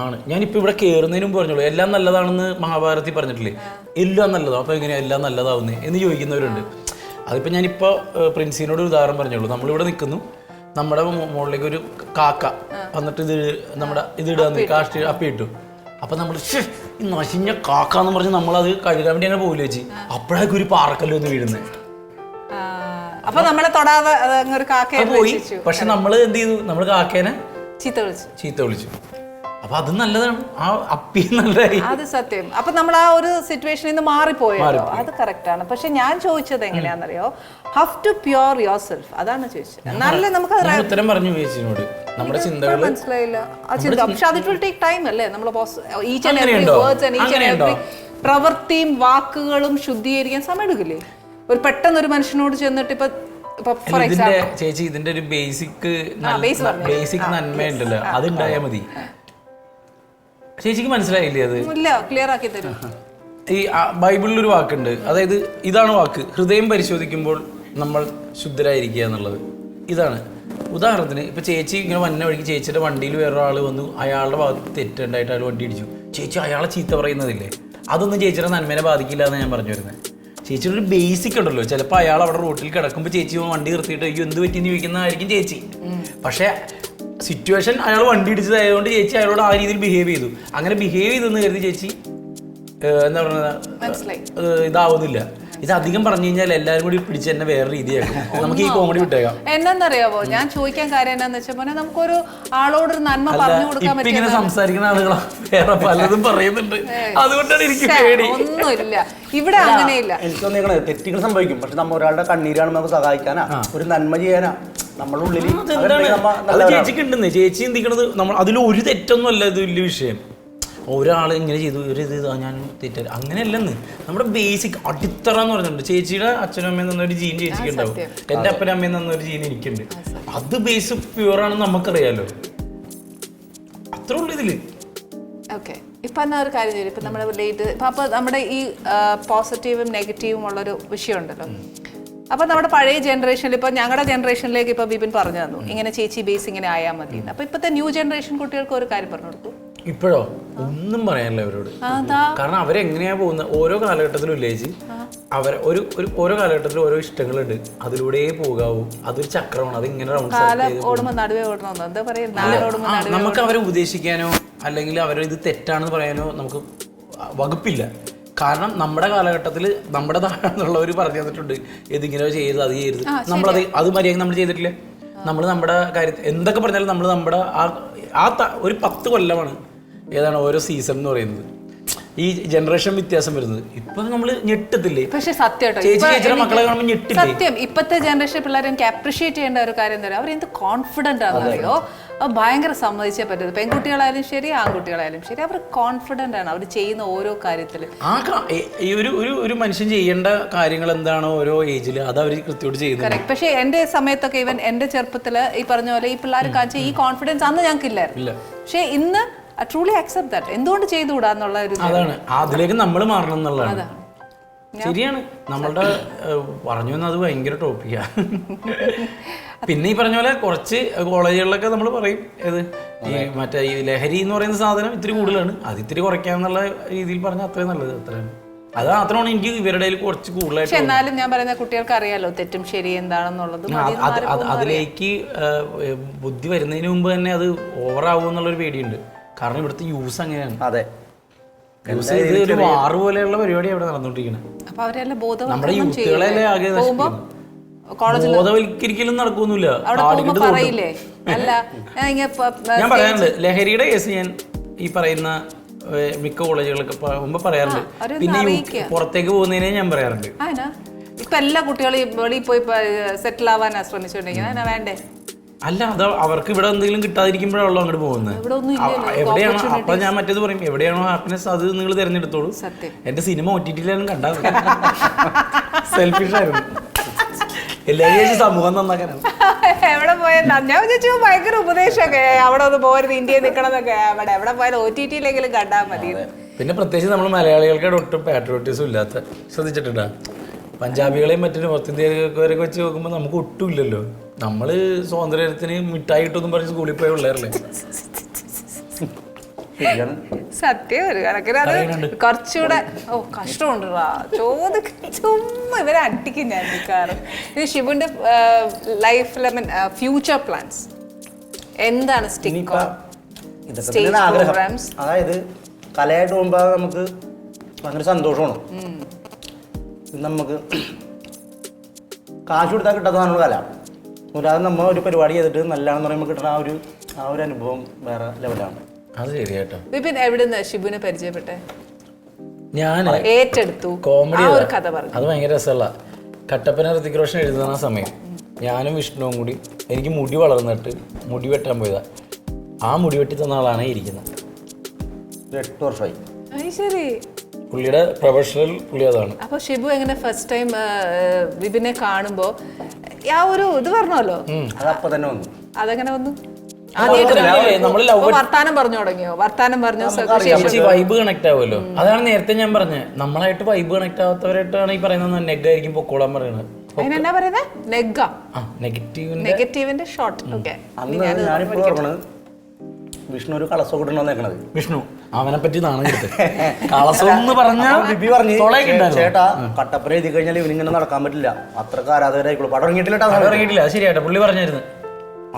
ആണ്. ഞാനിപ്പോൾ ഇവിടെ കയറുന്നതിന് മുമ്പ് പറഞ്ഞോളൂ, എല്ലാം നല്ലതാണെന്ന് മഹാഭാരതത്തിൽ പറഞ്ഞിട്ടില്ലേ? എല്ലാം നല്ലതാണ്. അപ്പോൾ എങ്ങനെയാ എല്ലാം നല്ലതാവുന്നത് എന്ന് ചോദിക്കുന്നവരുണ്ട്. അതിപ്പോൾ ഞാനിപ്പോൾ പ്രിൻസിനോട് ഒരു ഉദാഹരണം പറഞ്ഞോളൂ. നമ്മളിവിടെ നിൽക്കുന്നു, നമ്മുടെ മുകളിലേക്ക് ഒരു കാക്ക വന്നിട്ട് ഇതിടാന്ന് കാഷ്ടി അപ്പിയിട്ടു. അപ്പം നമ്മൾ ഈ നശിഞ്ഞ കാക്ക എന്ന് പറഞ്ഞ് നമ്മളത് കഴുകാൻ വേണ്ടി അങ്ങനെ പോകില്ല വെച്ച്, അപ്പോഴേക്കും ഒരു പാറക്കല്ല് വന്ന് വീഴുന്നത്. അപ്പൊ നമ്മളെ തൊടാതെ പോയി. പക്ഷെ നമ്മൾ എന്ത് ചെയ്തു? നമ്മൾ കാക്കേനെ ചീത്ത വിളിച്ചു. അപ്പൊ അത് നല്ലതാണ്. ആ അപ്പി നല്ലതായി. അത് സത്യം. അപ്പൊ നമ്മൾ ആ ഒരു സിറ്റുവേഷനിൽ നിന്ന് മാറിപ്പോയോ? അത് കറക്റ്റ് ആണ്. പക്ഷെ ഞാൻ ചോദിച്ചത് എങ്ങനെയാണെന്നറിയോ, how to pure yourself, അതാണ് ചോദിച്ചത്. നല്ല നമുക്ക് ഉത്തരം പറഞ്ഞു ചേച്ചിനോട്. നമ്മുടെ ചിന്തകൾ മനസ്സിലായില്ല. പക്ഷെ അത് വിൽ ടേക്ക് ടൈം അല്ലേ? നമ്മൾ each and every words and each and every പ്രവൃത്തിയും വാക്കുകളും ശുദ്ധീകരിക്കാൻ സമയം എടുക്കില്ലേ? ഒരു പെട്ടെന്ന് ഒരു മനുഷ്യനോട് ചെന്നിട്ട് ഇപ്പൊ ഫോർ എക്സാമ്പിൾ ചേച്ചി ഇതിന്റെ ഒരു ബേസിക് നന്മയുണ്ടല്ലോ, അതുണ്ടായാൽ മതി. ചേച്ചിക്ക് മനസ്സിലായില്ലേ? അത് ക്ലിയർ ആക്കി തരും. ഈ ബൈബിളിൽ ഒരു വാക്കുണ്ട്, അതായത് ഇതാണ് വാക്ക്: ഹൃദയം പരിശോധിക്കുമ്പോൾ നമ്മൾ ശുദ്ധരായിരിക്കുക എന്നുള്ളത്. ഇതാണ് ഉദാഹരണത്തിന്. ഇപ്പൊ ചേച്ചി ഇങ്ങനെ വന്ന വഴിക്ക് ചേച്ചിയുടെ വണ്ടിയിൽ വേറൊരാൾ വന്നു, അയാളുടെ ഭാഗത്ത് തെറ്റുണ്ടായിട്ട് അയാൾ വണ്ടി ഇടിച്ചു. ചേച്ചി അയാളെ ചീത്ത പറയുന്നതില്ലേ, അതൊന്നും ചേച്ചിയുടെ നന്മനെ ബാധിക്കില്ല എന്ന് ഞാൻ പറഞ്ഞു വരുന്നത്. ചേച്ചിയുടെ ഒരു ബേസിക് ഉണ്ടല്ലോ. ചിലപ്പോൾ അയാൾ അവിടെ റോട്ടിൽ കിടക്കുമ്പോൾ ചേച്ചി വണ്ടി നിർത്തിയിട്ട് അയ്യോ എന്ത് പറ്റിയെന്ന് ചോദിക്കുന്നതായിരിക്കും ചേച്ചി. പക്ഷേ സിറ്റുവേഷൻ അയാൾ വണ്ടി ഇടിച്ചതായതുകൊണ്ട് ചേച്ചി അയാളോട് ആ രീതിയിൽ ബിഹേവ് ചെയ്തു. അങ്ങനെ ബിഹേവ് ചെയ്തെന്ന് കരുതി ചേച്ചി എന്താ പറയുക ഇതാവുന്നില്ല. ഇത് അധികം പറഞ്ഞു കഴിഞ്ഞാൽ എല്ലാവരും കൂടി പിടിച്ച് തന്നെ വേറെ രീതിയാക്കും. നമുക്ക് ഈ കോമഡി വിട്ടേക്കാം. എന്താണെന്നറിയാവോ, ഞാൻ ചോദിക്കാൻ കാര്യം എന്താന്ന് വെച്ചാൽ നമുക്കൊരു ആളോട് നന്മ പറഞ്ഞു കൊടുക്കാൻ പറ്റും. ഇങ്ങനെ സംസാരിക്കുന്ന ആളുകളാ വേറെ പലതും പറയുന്നുണ്ട്, അതുകൊണ്ടാണ് എനിക്ക് പേടി. ഒന്നുമില്ല ഇവിടെ, അങ്ങനെയില്ല. എനിക്ക് തോന്നിയേക്കണേ തെറ്റുകൾ സംഭവിക്കും, പക്ഷെ നമ്മ ഒരാളുടെ കണ്ണീരാണ് നമുക്ക് സഹായിക്കാനാ, ഒരു നന്മ ചെയ്യാനാ നമ്മുടെ ഉള്ളിൽ. അത് ചേച്ചിക്ക് ഉണ്ടെന്ന്. ചേച്ചി ചിന്തിക്കണത് നമ്മൾ അതിൽ ഒരു തെറ്റൊന്നും അല്ല ഇത് വലിയ വിഷയം. ഒരാൾ ഇങ്ങനെ ചെയ്തു, ഒരു ഇത് ഞാൻ തെറ്റ അങ്ങനെയല്ലെന്ന്. നമ്മുടെ ബേസിക് അടിത്തറ എന്ന് പറഞ്ഞിട്ടുണ്ട്. ചേച്ചിയുടെ അച്ഛനും അമ്മയും തന്നൊരു ജീൻ ചേച്ചിക്ക് ഉണ്ടാവും, എൻ്റെ അപ്പനും അമ്മയും തന്നൊരു ജീൻ എനിക്കുണ്ട്. അത് ബേസ് പ്യൂറാണെന്ന് നമുക്കറിയാലോ. അത്രേ ഉള്ളൂ ഇതില്. ഓക്കെ, ഇപ്പൊ എന്നാ ഒരു കാര്യം ചെയ്യും. ഇപ്പൊ നമ്മുടെ ലേറ്റ് അപ്പൊ നമ്മുടെ ഈ പോസിറ്റീവും നെഗറ്റീവും ഉള്ളൊരു വിഷയമുണ്ടല്ലോ. അപ്പൊ നമ്മുടെ പഴയ ജനറേഷനിൽ ഇപ്പൊ ഞങ്ങളുടെ ജനറേഷനിലേക്ക് ഇപ്പൊ ബിപിൻ പറഞ്ഞു തന്നു ഇങ്ങനെ ചേച്ചി ബേസ് ഇങ്ങനെ ആയാൽ മതി. അപ്പൊ ഇപ്പത്തെ ന്യൂ ജനറേഷൻ കുട്ടികൾക്ക് ഒരു കാര്യം പറഞ്ഞു കൊടുത്തു. ഇപ്പോഴോ ഒന്നും പറയാനില്ല അവരോട്. കാരണം അവരെങ്ങനെയാ പോകുന്നത് ഓരോ കാലഘട്ടത്തിലും ഇല്ലേച്ച് അവർ ഓരോ കാലഘട്ടത്തിലും ഓരോ ഇഷ്ടങ്ങളുണ്ട്, അതിലൂടെ പോകാവൂ. അതൊരു ചക്രമാണ്, അത് ഇങ്ങനെ നമുക്ക് അവരെ ഉപദേശിക്കാനോ അല്ലെങ്കിൽ ഇത് തെറ്റാണെന്ന് പറയാനോ നമുക്ക് വകുപ്പില്ല. കാരണം നമ്മുടെ കാലഘട്ടത്തിൽ നമ്മുടെ താഴെന്നുള്ളവർ പറഞ്ഞു തന്നിട്ടുണ്ട് ഇതിങ്ങനെ ചെയ്യരുത്, അത് ചെയ്യരുത്. അത് മര്യാദ നമ്മൾ ചെയ്തിട്ടില്ല. നമ്മൾ നമ്മുടെ കാര്യത്തിൽ എന്തൊക്കെ പറഞ്ഞാലും നമ്മൾ നമ്മുടെ ഒരു 10 കൊല്ലമാണ് ഏതാണ് ഓരോ സീസൺ എന്ന് പറയുന്നത്. ഈ ജനറേഷൻ വ്യത്യാസം വരുന്നത് ഇപ്പൊ നമ്മള് ഞെട്ടത്തില്ലേ? പക്ഷെ സത്യം മക്കളെ കാണുമ്പോൾ ഞെട്ടില്ലേ? സത്യം ഇപ്പത്തെ ജനറേഷൻ പിള്ളേരെ എനിക്ക് അപ്രീഷിയേറ്റ് ചെയ്യേണ്ട ഒരു കാര്യം എന്താ പറയുക, അവരെന്ത് കോൺഫിഡന്റ് ആണെന്നറിയോ. അത് ഭയങ്കര സമ്മതിച്ചേ പറ്റരുത്. പെൺകുട്ടികളായാലും ശരി ആൺകുട്ടികളായാലും ശരി, അവർ കോൺഫിഡന്റ് ആണ് അവർ ചെയ്യുന്ന ഓരോ കാര്യത്തില്. ഒരു മനുഷ്യൻ ചെയ്യേണ്ട കാര്യങ്ങൾ എന്താണോ ഓരോ ഏജിൽ അത് അവർ കൃത്യമായിട്ട് ചെയ്യുന്നത്. പക്ഷെ എന്റെ സമയത്തൊക്കെ ഈവൻ എന്റെ ചെറുപ്പത്തില് ഈ പറഞ്ഞ പോലെ ഈ പിള്ളേർ കാണിച്ച ഈ കോൺഫിഡൻസ് അന്ന് ഞങ്ങൾക്ക് ഇല്ലായിരുന്നു. പക്ഷെ ഇന്ന് ട്രൂലി അക്സെപ്റ്റ് ദാറ്റ്. എന്തുകൊണ്ട് ചെയ്തുകൂടാ എന്നുള്ള ഒരു അതാണ് അതിലേക്ക് നമ്മൾ മാറണം എന്നുള്ളതാണ്. ശരിയാണ്. നമ്മളുടെ പറഞ്ഞു വന്നത് ഭയങ്കര ടോപ്പിക്കാ. പിന്നെ ഈ പറഞ്ഞ പോലെ കുറച്ച് കോളേജുകളിലൊക്കെ നമ്മൾ പറയും ഏത് ഈ മറ്റേ ഈ ലഹരി എന്ന് പറയുന്ന സാധനം ഇത്തിരി കൂടുതലാണ്, അത് ഇത്തിരി കുറയ്ക്കാന്നുള്ള രീതിയിൽ പറഞ്ഞാൽ അത്രയും നല്ലത്. അത്രയാണ്, അത് മാത്രമാണ് എനിക്ക് ഇവരുടെ കുറച്ച് കൂടുതലായിട്ട്. എന്നാലും ഞാൻ പറയുന്ന കുട്ടികൾക്ക് അറിയാലോ തെറ്റും ശരി എന്താണെന്നുള്ളത്. അതിലേക്ക് ബുദ്ധി വരുന്നതിന് മുമ്പ് തന്നെ അത് ഓവറാവും എന്നുള്ളൊരു പേടിയുണ്ട്. കാരണം ഇവിടുത്തെ യൂസ് അങ്ങനെയാണ്. അതെ, യൂസ് ഇത് ഒരു വാറ് പോലെയുള്ള പരിപാടി അവിടെ നടന്നുകൊണ്ടിരിക്കുന്നത്. അപ്പൊ അവരെല്ലാം നമ്മുടെ യൂത്തുകളെല്ലാം ആകെ ബോധവൽക്കരിക്കലും നടക്കൊന്നുമില്ല. പറയില്ലേ? അല്ല ഞാൻ പറയാറുണ്ട്, ലഹരിയുടെ കേസ് ഞാൻ ഈ പറയുന്ന മിക്ക കോളേജുകളൊക്കെ മുമ്പ് പറയാറുണ്ട്. പിന്നെ പുറത്തേക്ക് പോകുന്നതിനെ ഞാൻ പറയാറുണ്ട്. ഇപ്പൊ എല്ലാ കുട്ടികളും വെളിയിൽ പോയി സെറ്റിൽ ആവാനാ ശ്രമിച്ചോണ്ടിരിക്കുന്നത്. വേണ്ടേ? അല്ല, അത് അവർക്ക് ഇവിടെ എന്തെങ്കിലും കിട്ടാതിരിക്കുമ്പോഴാണല്ലോ അങ്ങോട്ട് പോകുന്നത്. എവിടെയാണോ അപ്പൊ ഞാൻ മറ്റേത് പറയും, എവിടെയാണോ ഹാപ്പിനെസ് അത് നിങ്ങൾ തിരഞ്ഞെടുത്തോളൂ. എന്റെ സിനിമ ഒറ്റിട്ടില്ലാലും കണ്ടാൽ സെൽഫിഷ് ആയിരുന്നു. എല്ലാവരും സമൂഹം നന്നാക്കാനാണ്. എവിടെ പോയാൽ ഞാൻ വിചാരിച്ചു ഭയങ്കര ഉപദേശമൊക്കെ, അവിടെ ഒന്ന് പോരുത്, ഇന്ത്യയിൽ നിൽക്കണമെന്നൊക്കെ. അവിടെ എവിടെ പോയാലും OTT-യിലെങ്കിലും കണ്ടാൽ മതി. പിന്നെ പ്രത്യേകിച്ച് നമ്മൾ മലയാളികൾക്ക് ഒട്ടും പാട്രിയോട്ടിസം ഇല്ലാത്ത ശ്രദ്ധിച്ചിട്ടുണ്ടാ. പഞ്ചാബികളെയും മറ്റു നോർത്ത് ഇന്ത്യക്കാരൊക്കെ വെച്ച് നോക്കുമ്പോൾ നമുക്ക് ഒട്ടും ഇല്ലല്ലോ. നമ്മള് സ്വാതന്ത്ര്യത്തിന് മിഠായി ഇട്ടൊന്നും പറഞ്ഞ് സ്കൂളിൽ പോയ പിള്ളേരല്ലേ. സത്യം ഒരു കണക്കിന് അത് കുറച്ചുകൂടെ കഷ്ടമുണ്ട്. ചുമ്മാ ഇവരെ അടിക്കും ഞാൻ മിക്കാറും. ഇത് ഷിബുവിന്റെ ലൈഫിലെ ഫ്യൂച്ചർ പ്ലാൻസ് എന്താണ്? അതായത് കലയായിട്ട് പോകുമ്പോൾ നമുക്ക് ഭയങ്കര സന്തോഷമാണ്. നമുക്ക് കാശ് കൊടുത്താൽ കിട്ടാത്തതാണ് കല. അല്ലാതെ നമ്മൾ ഒരു പരിപാടി ചെയ്തിട്ട് നല്ലതാണെന്ന് പറയുമ്പോൾ കിട്ടുന്ന ആ ഒരു അനുഭവം വേറെ ലെവലാണ്. അത് ശരിയാട്ടോ. വിപിൻ എവിടുന്ന് ഷിബുവിനെ പരിചയപ്പെട്ടെ? ഞാൻ ഏറ്റെടുത്തു കോമഡി ഒരു കഥ പറഞ്ഞു. അത് ഭയങ്കര രസമുള്ള. കട്ടപ്പന ഋതിക് റോഷൻ എഴുതുന്ന സമയം ഞാനും വിഷ്ണുവും കൂടി എനിക്ക് മുടി വളർന്നിട്ട് മുടി വെട്ടാൻ പോയതാ. ആ മുടി വെട്ടി തന്ന ആളാണ് ഇരിക്കുന്നത്. 8 വർഷമായി. ശരി, പുള്ളിയുടെ പ്രൊഫഷണൽ പുള്ളി അതാണ്. അപ്പൊ ഷിബു എങ്ങനെ ഫസ്റ്റ് ടൈം വിപിനെ കാണുമ്പോ ആ ഒരു ഇത് പറഞ്ഞല്ലോ, അതപ്പൊ തന്നെ വന്നു. അതെങ്ങനെ വന്നു? വർത്താനം പറഞ്ഞു തുടങ്ങിയോ? വർത്താനം പറഞ്ഞു വൈബ് കണക്ട് ആവുമല്ലോ. അതാണ് നേരത്തെ ഞാൻ പറഞ്ഞത്, നമ്മളായിട്ട് വൈബ് കണക്ട് ആവാത്തവരായിട്ടാണ് ഈ പറയുന്നത് നെഗായിരിക്കും പൊക്കോളാൻ പറയുന്നത്. നെഗറ്റീവിന്റെ ഷോർട്ട്. വിഷ്ണു ഒരു കളസം കൊണ്ടുവന്നേക്കണത്. വിഷ്ണു അവനെ പറ്റി നാണം കിട്ടും. കളസം എന്ന് പറഞ്ഞാൽ ചേട്ടാ കട്ടപ്പന എഴുതി കഴിഞ്ഞാൽ ഇവനിങ്ങനെ നടക്കാൻ പറ്റില്ല, അത്രക്ക് ആരാധകരായിക്കോളൂ. പടം ഇറങ്ങിയിട്ടില്ല. ശരിയായിട്ട് പുള്ളി പറഞ്ഞായിരുന്നു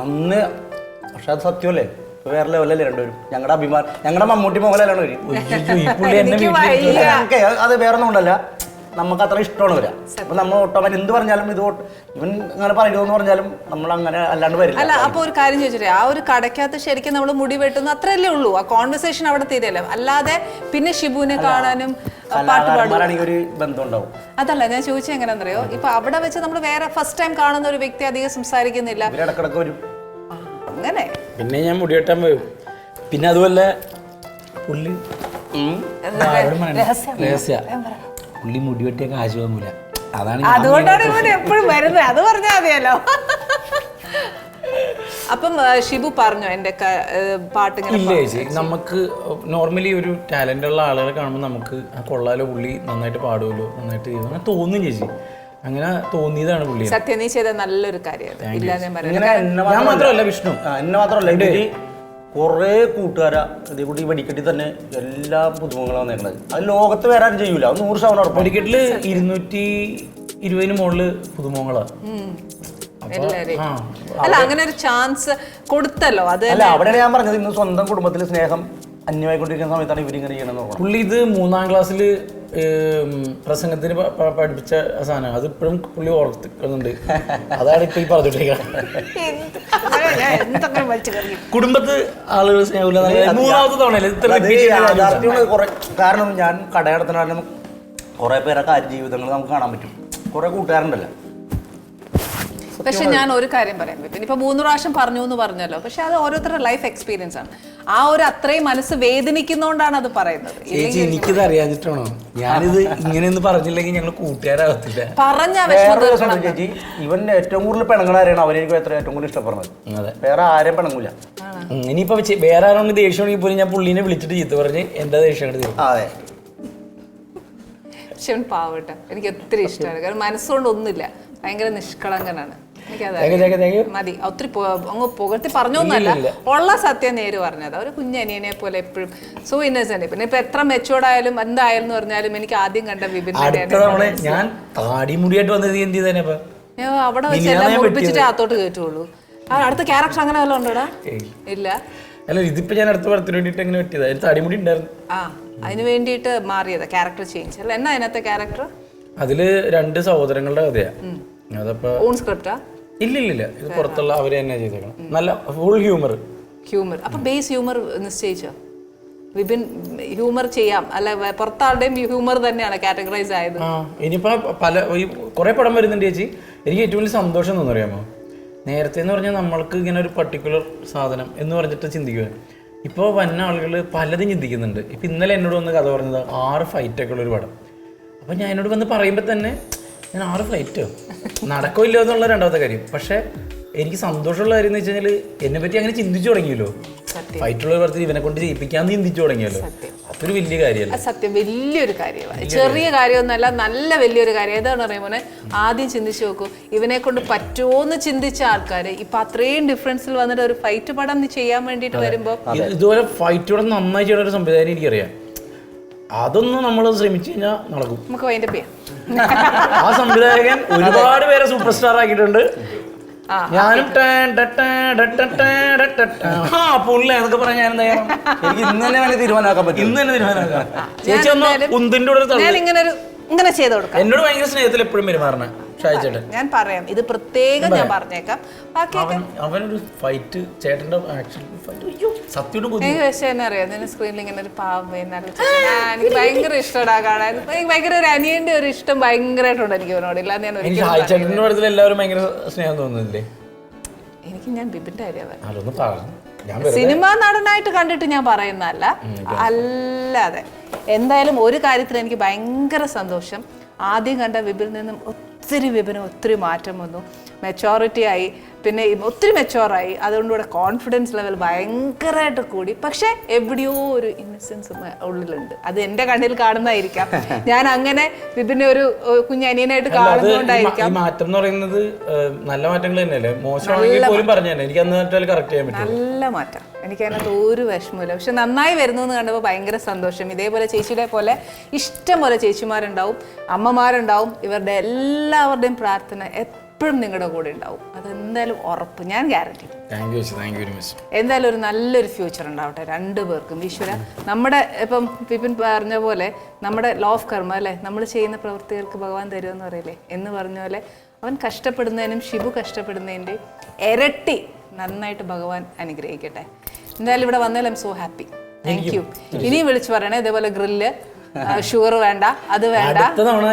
അന്ന്. പക്ഷെ അത് സത്യമല്ലേ, വേറെ ലെവലല്ലേ രണ്ടുപേരും. ഞങ്ങളുടെ അഭിമാനം, ഞങ്ങളുടെ മമ്മൂട്ടി മോഹൻലാലാണ് വരും. അത് വേറെ ഒന്നും കൊണ്ടല്ല, നമുക്ക് അത്ര ഇഷ്ടമാണ് വരാം. അപ്പൊ നമ്മൾ ഓട്ടോമാറ്റിക് എന്ത് പറഞ്ഞാലും ഇത് ഇവൻ അങ്ങനെ പറയുമെന്ന് പറഞ്ഞാലും നമ്മൾ അങ്ങനെ അല്ലാണ്ട് വരില്ല. അല്ല, അപ്പൊ ഒരു കാര്യം ചോദിച്ചിട്ടേ, ആ ഒരു കടക്കകത്ത് ശരിക്കും നമ്മൾ മുടി വെട്ടുന്നു അത്രയല്ലേ ഉള്ളൂ. ആ കോൺവെർസേഷൻ അവിടെ തീരല്ലോ. അല്ലാതെ പിന്നെ ഷിബുവിനെ കാണാനും പാട്ട് പാടാനും ഒരു ബന്ധം ഉണ്ടാവും. അതല്ല ഞാൻ ചോദിച്ചത് എങ്ങനെയാണെന്നറിയോ, ഇപ്പൊ അവിടെ വെച്ച് നമ്മൾ വേറെ ഫസ്റ്റ് ടൈം കാണുന്ന ഒരു വ്യക്തി അധികം സംസാരിക്കുന്നില്ല. ഇടക്കിടക്ക് വരും അങ്ങനെ. പിന്നെ ഞാൻ മുടി വെട്ടാൻ പോയി. പിന്നെ അതുപോലെ പുള്ളി രഹസ്യ പുള്ളി മുടി വെട്ടിയ കാശ് വാങ്ങൂല. അതാണ് അതുകൊണ്ടാണ് ഇവൻ എപ്പോഴും വരുന്നത്. അത് പറഞ്ഞാൽ മതിയല്ലോ. അപ്പം ഷിബു പറഞ്ഞു എന്റെ പാട്ട് ഇല്ല ചേച്ചി. നമുക്ക് നോർമലി ഒരു ടാലന്റ് ഉള്ള ആളുകളെ കാണുമ്പോൾ നമുക്ക് കൊള്ളാലോ, പുള്ളി നന്നായിട്ട് പാടുമല്ലോ, നന്നായിട്ട് ചെയ്തു അങ്ങനെ തോന്നും ചേച്ചി. അങ്ങനെ തോന്നിയതാണ് പുള്ളി. സത്യം, നീ ചെയ്ത നല്ലൊരു കാര്യം. ഞാൻ മാത്രമല്ല വിഷ്ണു, എന്നെ മാത്രമല്ല കുറേ കൂട്ടുകാരാ ഇതേകൂടി ഈ വെടിക്കെട്ടി തന്നെ എല്ലാ പുതുമുഖങ്ങളും വന്നേക്കണത്. അത് ലോകത്ത് വേറെ ആരും ചെയ്യൂല. 100% ഉറപ്പ്. വെടിക്കെട്ടില് 220 മുകളില് പുതുമുഖങ്ങളാ. അല്ല, അങ്ങനെ ഒരു ചാൻസ് കൊടുത്തല്ലോ. അത് അല്ല, അവിടെയാണ് ഞാൻ പറഞ്ഞത്, ഇന്ന് സ്വന്തം കുടുംബത്തിൽ സ്നേഹം അന്യമായിക്കൊണ്ടിരിക്കുന്ന സമയത്താണ് ഇവരിങ്ങനെ ചെയ്യണമെന്ന്. പുള്ളി ഇത് 3ാം ക്ലാസ്സിൽ പ്രസംഗത്തിന് പഠിപ്പിച്ച സാധനം അത് ഇപ്പോഴും പുള്ളി ഓർക്കുന്നുണ്ട്. അതാണ് ഇപ്പൊ ഈ പറഞ്ഞിട്ടിരിക്കുന്നത്. കുടുംബത്ത് ആളുകൾ സ്നേഹമില്ല. 3ാമത്തെ തവണയല്ലേ കാരണം ഞാൻ കടയടത്തുന്ന കുറെ പേരെ കാര്യജീവിതങ്ങൾ നമുക്ക് കാണാൻ പറ്റും. കുറെ കൂട്ടുകാരുണ്ടല്ലോ. പക്ഷെ ഞാൻ ഒരു കാര്യം പറയാം, ഇപ്പൊ 3 പ്രാവശ്യം പറഞ്ഞു എന്ന് പറഞ്ഞല്ലോ. പക്ഷെ അത് ഓരോരുത്തരുടെ ലൈഫ് എക്സ്പീരിയൻസ് ആണ്. ആ ഒരു അത്രയും മനസ്സ് വേദനിക്കുന്നോണ്ടാണ് അത് പറയുന്നത്. എനിക്കിത് അറിയാഞ്ഞിട്ടാണോ? ഞാനിത് ഇങ്ങനെയൊന്നും പറഞ്ഞില്ലെങ്കിൽ ഞങ്ങൾ കൂട്ടുകാരാകത്തില്ല. ചേച്ചി, ഇവൻ ഏറ്റവും കൂടുതൽ പെണങ്ങളാരാണ് അവരെനിക്ക് ഏറ്റവും കൂടുതൽ ഇഷ്ടപ്പെടുന്നത്. വേറെ ആരെയും പെണങ്ങൂല. ഇനിയിപ്പോ വേറെ ആരോട് ദേഷ്യമാണെങ്കിൽ പോലും ഞാൻ പുള്ളീനെ വിളിച്ചിട്ട് ചീത്ത പറഞ്ഞ് എന്റെ ദേഷ്യം തീരും. അതെ. കൊച്ചൻ പാവട്ടെ, എനിക്ക് ഒത്തിരി ഇഷ്ടമാണ്. കാരണം മനസ്സുകൊണ്ട് ഒന്നുമില്ല, ഭയങ്കര നിഷ്കളങ്കനാണ്. എനിക്കത് മതി. ഒത്തിരി അങ്ങ് പുകഴ്ത്തി പറഞ്ഞൊന്നുമല്ല, ഉള്ള സത്യം നേര് പറഞ്ഞത്. ഒരു കുഞ്ഞനിയനെ പോലെ എപ്പോഴും സോ ഇന്നസെന്റ്. പിന്നെ ഇപ്പൊ എത്ര മെച്ചോർഡ് ആയാലും എന്തായാലും പറഞ്ഞാലും എനിക്ക് ആദ്യം കണ്ട വിപിൻ ഞാൻ താടിമുടിയായിട്ട് വന്നത് എന്ത് ചെയ്തേനെ അവിടെ വെച്ച് എല്ലാം മുറിപ്പിച്ചിട്ട് അകത്തോട്ട് കയറ്റുള്ളൂ. അടുത്ത ക്യാരക്ടർ അങ്ങനെ വല്ലതും ഉണ്ടോടാ? ഇല്ല. അല്ല, ഇതിപ്പോ ഞാൻ അടുത്ത പടത്തിന് വേണ്ടിട്ട് എങ്ങനെ പറ്റിയതാ? താടിമുടി ഉണ്ടായിരുന്നു. അതിന് വേണ്ടിയിട്ട് മാറിയതാ ക്യാരക്ടർ ചേഞ്ച് അല്ല. എന്നാ അതിനകത്തെ ക്യാരക്ടർ? അതില് 2 സഹോദരങ്ങളുടെ കഥയാ. അതപ്പോ ഓൺ സ്ക്രിപ്റ്റാ? ഇല്ല, ഇത് പുറത്തുള്ള അവര് തന്നെ ചെയ്തേക്കണം. നല്ല ഫുൾ ഹ്യൂമർ. അപ്പൊ ബേസ് ഹ്യൂമർ നിശ്ചയിച്ചോ? വിപിൻ ഹ്യൂമർ ചെയ്യാം അല്ല, പുറത്താളുടെയും ഹ്യൂമർ തന്നെയാണ് കാറ്റഗറൈസ് ആയത്. ഇനിയിപ്പോ കുറെ പടം വരുന്നുണ്ട് ചേച്ചി. എനിക്ക് ഏറ്റവും വലിയ സന്തോഷം എന്ന് അറിയാമോ, നേരത്തെ എന്ന് പറഞ്ഞാൽ നമ്മൾക്ക് ഇങ്ങനെ ഒരു പർട്ടിക്കുലർ സാധനം എന്ന് പറഞ്ഞിട്ട് ചിന്തിക്കുക. ഇപ്പോൾ വന്ന ആളുകൾ പലതും ചിന്തിക്കുന്നുണ്ട്. ഇപ്പം ഇന്നലെ എന്നോട് വന്ന് കഥ പറഞ്ഞത് 6 ഫൈറ്റൊക്കെ ഉള്ളൊരു പടം. അപ്പം ഞാൻ എന്നോട് വന്ന് പറയുമ്പോൾ തന്നെ ഞാൻ 6 ഫൈറ്റോ നടക്കോ ഇല്ലോ എന്നുള്ള രണ്ടാമത്തെ കാര്യം. പക്ഷേ എനിക്ക് സന്തോഷമുള്ള കാര്യം എന്ന് വെച്ച് കഴിഞ്ഞാൽ എന്നെ പറ്റി അങ്ങനെ ചിന്തിച്ചു തുടങ്ങിയല്ലോ. ഫൈറ്റുള്ള പറഞ്ഞ് ഇവനെ കൊണ്ട് ചെയ്യിപ്പിക്കാന്ന് ചിന്തിച്ചു തുടങ്ങിയല്ലോ. അതൊരു വലിയ കാര്യമല്ല. സത്യം, വലിയൊരു കാര്യമാണ്. ചെറിയ കാര്യമൊന്നുമല്ല, നല്ല വലിയൊരു കാര്യം. ഏതാണ് അറിയുമോനെ? ആദ്യം ചിന്തിച്ചു നോക്കൂ, ഇവനെ കൊണ്ട് പറ്റുമോന്ന് ചിന്തിച്ച ആൾക്കാർ ഇപ്പൊ അത്രയും ഡിഫറൻസിൽ വന്നിട്ട് ഒരു ഫൈറ്റ് പടം ചെയ്യാൻ വേണ്ടിട്ട് വരുമ്പോ ഇതുപോലെ ഫൈറ്റോടെ നന്നായി ചെയ്യുന്ന ഒരു സംവിധാനം എനിക്കറിയാം. അതൊന്നും നമ്മൾ ശ്രമിച്ചു കഴിഞ്ഞാൽ നടക്കും. നമുക്ക് വൈൻഡപ്പ് ചെയ്യാം. ആ സംവിധായകൻ ഒരുപാട് പേരെ സൂപ്പർ സ്റ്റാർ ആക്കിയിട്ടുണ്ട്. ഞാനും പുള്ള എന്നൊക്കെ പറഞ്ഞ ഞാൻ എന്താ എനിക്ക് ഇന്ന് തന്നെ തീരുമാനമാക്കാൻ പറ്റും. ഇന്ന് തന്നെ തീരുമാനമാക്കാം. ചേച്ചി ഒന്ന് ഉന്തിന്റെ കൂടെ ഇങ്ങനെ ചെയ്ത് കൊടുക്കാം. എന്നോട് ഭയങ്കര സ്നേഹത്തിൽ എപ്പോഴും പെരുമാറണേ ഷായിച്ചേട്ടൻ. ഞാൻ പറയാം, ഇത് പ്രത്യേകം ഞാൻ പറഞ്ഞേക്കാം. അവനൊരു ഫൈറ്റ്, ചേട്ടന്റെ ആക്ഷൻ സത്യം അറിയാം. നിന്നെ സ്ക്രീനിൽ ഇങ്ങനെ ഒരു പാവം എനിക്ക് ഭയങ്കര ഇഷ്ടമാണ് കാണാൻ. ഭയങ്കര ഒരു അനിയന്റെ ഒരു ഇഷ്ടം ഭയങ്കരമായിട്ടുണ്ട് എനിക്ക് അവനോട്. ഇല്ലാന്ന് ഞാൻ ഒരിക്കലും എല്ലാവരും ഭയങ്കര സ്നേഹം തോന്നുന്നില്ലേ? ഞാൻ ബിബിന്റെ കാര്യം സിനിമാ നടനായിട്ട് കണ്ടിട്ട് ഞാൻ പറയുന്നതല്ല, അല്ലാതെ. എന്തായാലും ഒരു കാര്യത്തിൽ എനിക്ക് ഭയങ്കര സന്തോഷം. ആദ്യം കണ്ട വിപിനിൽ നിന്നും ഒത്തിരി മാറ്റം വന്നു. മെച്ചോറിറ്റി ആയി, പിന്നെ ഒത്തിരി മെച്ചോറായി. അതുകൊണ്ടുകൂടെ കോൺഫിഡൻസ് ലെവൽ ഭയങ്കരമായിട്ട് കൂടി. പക്ഷെ എവിടെയോ ഒരു ഇന്നസെൻസ് ഉള്ളിലുണ്ട്. അത് എൻ്റെ കണ്ണിൽ കാണുന്നതായിരിക്കാം. ഞാൻ അങ്ങനെ വിപിനെ ഒരു കുഞ്ഞനിയനായിട്ട് കാണുന്നതുകൊണ്ടായിരിക്കാം. മാറ്റം എന്ന് പറയുന്നത് നല്ല മാറ്റങ്ങൾ തന്നെയല്ലേ? മോശമാണെങ്കിൽ പോലും പറഞ്ഞു എനിക്ക് അന്ന് കറക്റ്റ് ചെയ്യാൻ പറ്റും. നല്ല മാറ്റം. എനിക്ക് അതിനകത്ത് ഒരു വിഷമമില്ല. പക്ഷെ നന്നായി വരുന്നു എന്ന് കണ്ടപ്പോൾ ഭയങ്കര സന്തോഷം. ഇതേപോലെ ചേച്ചിയുടെ പോലെ ഇഷ്ടം പോലെ ചേച്ചിമാരുണ്ടാവും, അമ്മമാരുണ്ടാവും. ഇവരുടെ എല്ലാവരുടെയും പ്രാർത്ഥന എപ്പോഴും നിങ്ങളുടെ കൂടെ ഉണ്ടാവും. അതെന്തായാലും ഉറപ്പ്, ഞാൻ ഗ്യാരണ്ടി. എന്തായാലും ഒരു നല്ലൊരു ഫ്യൂച്ചർ ഉണ്ടാവട്ടെ 2 പേർക്കും. ഈശ്വര, നമ്മുടെ ഇപ്പം വിപിൻ പറഞ്ഞ പോലെ നമ്മുടെ ലോ ഓഫ് കർമ്മ അല്ലേ, നമ്മൾ ചെയ്യുന്ന പ്രവൃത്തികൾക്ക് ഭഗവാൻ തരുമെന്ന് പറയില്ലേ എന്ന് പറഞ്ഞ പോലെ അവൻ കഷ്ടപ്പെടുന്നതിനും ഷിബു കഷ്ടപ്പെടുന്നതിൻ്റെ ഇരട്ടി നന്നായിട്ട് ഭഗവാൻ അനുഗ്രഹിക്കട്ടെ. എന്തായാലും ഇവിടെ വന്നാൽ I M so happy. Thank you. ഇനിയും വിളിച്ചു പറയണേ ഇതേപോലെ ഗ്രില്ല്, ഷുഗർ വേണ്ട, അത് വേണ്ട.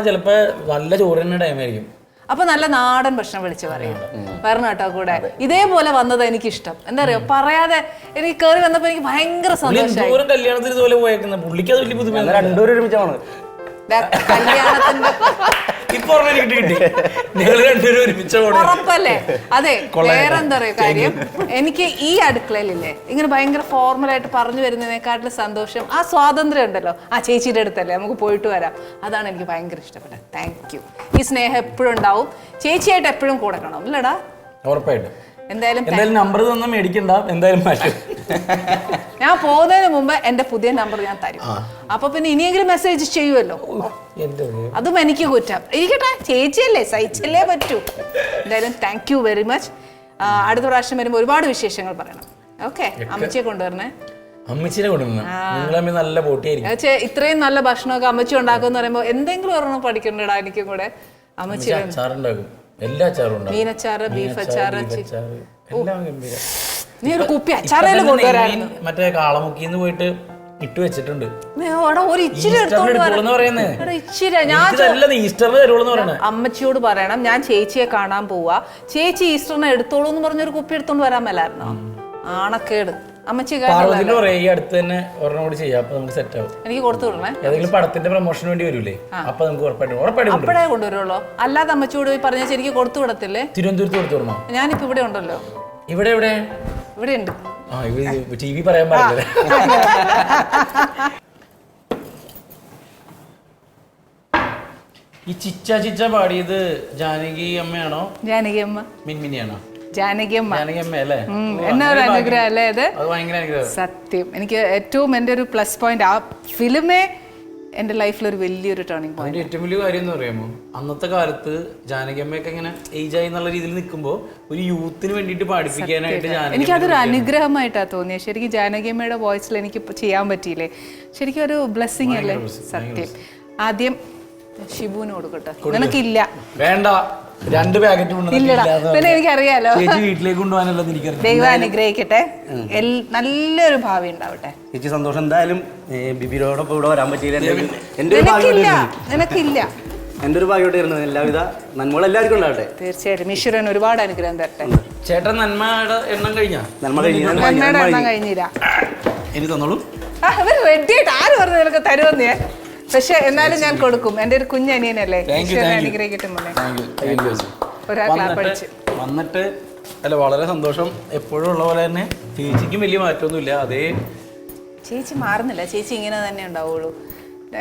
ചിലപ്പോ നല്ല ചോറിന്റെ ടൈമായിരിക്കും. അപ്പൊ നല്ല നാടൻ ഭക്ഷണം വിളിച്ച് പറയും. വരണം കേട്ടോ കൂടെ. ഇതേപോലെ വന്നത് എനിക്കിഷ്ടം. എന്താ അറിയോ, പറയാതെ എനിക്ക് കയറി വന്നപ്പോ എനിക്ക് ഭയങ്കര സന്തോഷമായി. കല്യാണത്തിന് ഇതുപോലെ പോയേക്കുന്നത് പുള്ളിക്കത് വലിയ ബുദ്ധിമുട്ട്. രണ്ടുപേരും ഒരുമിച്ചാണ് കല്യാണത്തിന്റെ ഉറപ്പല്ലേ? അതെ. വേറെന്താ പറയുക കാര്യം, എനിക്ക് ഈ അടുക്കളയിലില്ലേ ഇങ്ങനെ ഭയങ്കര ഫോർമലായിട്ട് പറഞ്ഞു വരുന്നതിനെക്കാട്ടിലും സന്തോഷം ആ സ്വാതന്ത്ര്യം ഉണ്ടല്ലോ. ആ ചേച്ചിയുടെ അടുത്തല്ലേ, നമുക്ക് പോയിട്ട് വരാം. അതാണ് എനിക്ക് ഭയങ്കര ഇഷ്ടപ്പെട്ടത്. Thank you. ഈ സ്നേഹം എപ്പോഴും ഉണ്ടാവും. ചേച്ചിയായിട്ട് എപ്പോഴും കൂടെ കാണും അല്ലേടാ? ഉറപ്പായിട്ടും. എന്തായാലും നമ്പർ തന്നെ മേടിക്കണ്ട. എന്തായാലും ഞാൻ പോകുന്നതിന് മുമ്പ് എന്റെ പുതിയ നമ്പർ ഞാൻ തരും. അപ്പൊ പിന്നെ ഇനിയെങ്കിലും മെസ്സേജ് ചെയ്യുമല്ലോ. അതും എനിക്ക് കുറ്റം. ഇരിക്കട്ടെ, ചേച്ചിയല്ലേ, സഹിച്ചല്ലേ പറ്റൂ. എന്തായാലും താങ്ക് യു വെരി മച്ച്. അടുത്ത പ്രാവശ്യം വരുമ്പോൾ ഒരുപാട് വിശേഷങ്ങൾ പറയണം. ഓക്കെ, അമ്മച്ചിയെ കൊണ്ടുവരണേ. ഇത്രയും നല്ല ഭക്ഷണമൊക്കെ അമ്മച്ചി ഉണ്ടാക്കുമെന്ന് പറയുമ്പോ എന്തെങ്കിലും ഒരെണ്ണം പഠിക്കണ്ടടാ എനിക്കും കൂടെ. അമ്മച്ചി മീനച്ചാറ്, ബീഫ് അച്ചാറ്, നീ ഒരു കുപ്പി അച്ചാറേലും കൊണ്ടുവരായിരുന്നു. മറ്റേ കാളമുക്കിന്ന് പോയിട്ട് ഇട്ട് വെച്ചിട്ടുണ്ട്. അമ്മച്ചിയോട് പറയണം ഞാൻ ചേച്ചിയെ കാണാൻ പോവാ, ചേച്ചി ഈസ്റ്ററിനെ എടുത്തോളൂ എന്ന് പറഞ്ഞൊരു കുപ്പി എടുത്തോണ്ട് വരാൻ മേലായിരുന്നോ? ആണക്കേട്. അമ്മച്ചി എനിക്ക് കൊടുത്തു വിടണേ. ഏതെങ്കിലും പടത്തിന്റെ പ്രൊമോഷന് വേണ്ടി വരൂലേ, അപ്പൊ നമുക്ക് അപ്പഴേ കൊണ്ടുവരുള്ളൂ. അല്ലാതെ അമ്മച്ചിയോട് പോയി പറഞ്ഞാൽ എനിക്ക് കൊടുത്തു വിടത്തില്ലേ? തിരുവനന്തപുരത്ത് കൊടുത്തു വിടണോ? ഞാനിപ്പോ ഇവിടെ ഉണ്ടല്ലോ. ഇവിടെ ഉണ്ട്. TV പറയാൻ പാടില്ല. ഈ ചിച്ച ചിച്ച പാടിയത് ജാനകി അമ്മയാണോ ജാനകി അമ്മ, മിൻമിനിയാണോ? ജാനകി അമ്മ. ജാനകി അമ്മ അല്ലേ? എന്നാ ഒരു അനുഗ്രഹം അല്ലേ അത്? അത് ഭയങ്കര അനുഗ്രഹം. സത്യം. എനിക്ക് ഏറ്റവും എൻ്റെ ഒരു പ്ലസ് പോയിന്റ് ആ ഫിലിമേ എൻ്റെ ലൈഫിൽ ഒരു വലിയൊരു ടേണിംഗ് പോയിന്റ്. അതിന്റെ ഏറ്റവും വലിയ കാര്യം എന്ന് പറയുമ്പോൾ അന്നത്തെ കാലത്ത് ജാനകി അമ്മയൊക്കെ ഇങ്ങനെ ഏജ് ആയി എന്നുള്ള രീതിയിൽ നിൽക്കുമ്പോൾ ഒരു യൂത്തിന് വേണ്ടിയിട്ട് പാടിപ്പിക്കാനായിട്ട് ജാനകി എനിക്കതൊരു അനുഗ്രഹമായിട്ടാണ് തോന്നിയത്. ശരിക്കും ജാനകി അമ്മയുടെ വോയിസിൽ എനിക്ക് ചെയ്യാൻ പറ്റിയില്ലേ, ശരിക്കും ഒരു ബ്ലെസ്സിങ് അല്ലേ? സത്യം. ആദ്യം ഷിബുവിന് കൊടുക്കട്ടെ. നിനക്കില്ല, വേണ്ട, 2 പാക്കറ്റ് ഇല്ലടാ, പിന്നെ എനിക്കറിയാലോ. വീട്ടിലേക്ക് കൊണ്ടുപോകാനുള്ളത് എനിക്കറിയാം. ദൈവം അനുഗ്രഹിക്കട്ടെ, നല്ലൊരു ഭാവി ഉണ്ടാവട്ടെ. ചേച്ചി സന്തോഷം. എന്തായാലും ബിബിനോടൊപ്പം ഇവിടെ വരാൻ പറ്റിയില്ല. നിനക്കില്ല. എൻ്റെ ഒരു ഭാഗ്യമായിട്ടായിരുന്നു. എല്ലാവിധ നന്മകൾ എല്ലാവർക്കും ഉണ്ടാവട്ടെ. തീർച്ചയായിട്ടും ഈശ്വരൻ ഒരുപാട് അനുഗ്രഹം തരട്ടെ. ചേട്ടൻ നന്മയുടെ എണ്ണം കഴിഞ്ഞാ? നന്മയുടെ എണ്ണം കഴിഞ്ഞില്ല. എനിക്ക് തന്നോളൂ. റെഡിയായിട്ട് ആര് പറഞ്ഞു നിനക്ക് തരുമെന്നേ? പക്ഷെ എന്നാലും ഞാൻ കൊടുക്കും. എൻ്റെ ഒരു കുഞ്ഞനിയനല്ലേ, അനുഗ്രഹിക്കട്ടെ. വന്നിട്ട് അല്ല, വളരെ സന്തോഷം. എപ്പോഴും ഉള്ള പോലെ തന്നെ ചേച്ചിക്കും വലിയ മാറ്റമൊന്നുമില്ല. അതേ ചേച്ചി മാറുന്നില്ല, ചേച്ചി ഇങ്ങനെ തന്നെ ഉണ്ടാവുള്ളൂ.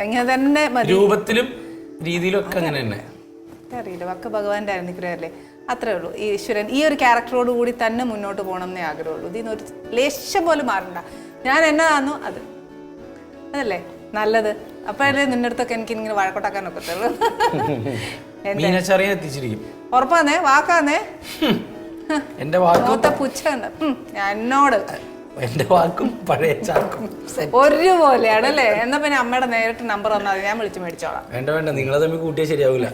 ഇങ്ങനെ തന്നെ മതി, രൂപത്തിലും രീതിയിലും ഒക്കെ അങ്ങനെ തന്നെ. അറിയില്ല, ഒക്കെ ഭഗവാന്റെ അനുഗ്രഹമല്ലേ, അത്രേ ഉള്ളൂ. ഈശ്വരൻ ഈ ഒരു ക്യാരക്ടറോട് കൂടി തന്നെ മുന്നോട്ട് പോകണം എന്നേ ആഗ്രഹമുള്ളൂ. ഇതിന് ഒരു ലേശം പോലും മാറണ്ട. ഞാൻ എന്നതാണോ അത് അതല്ലേ നല്ലത്. അപ്പോഴല്ലേ നിന്റെ അടുത്തൊക്കെ എനിക്ക് ഇങ്ങനെ വഴക്കൊട്ടാക്കാൻ ഒക്കത്തുള്ളൂ. ഉറപ്പാന്നേ, വാക്കാന്നേ. എന്റെ വാക്കും പുച്ഛന്ന് എന്നോട് എന്റെ വാക്കും പഴയ ചാക്കും ഒരുപോലെയാണല്ലേ. എന്നാ പിന്നെ അമ്മയുടെ നേരിട്ട് നമ്പർ വന്നാൽ ഞാൻ വിളിച്ചു മേടിച്ചോളാം. വേണ്ട, നിങ്ങളെ തമ്മിൽ കൂട്ടിയാൽ ശരിയാവൂല.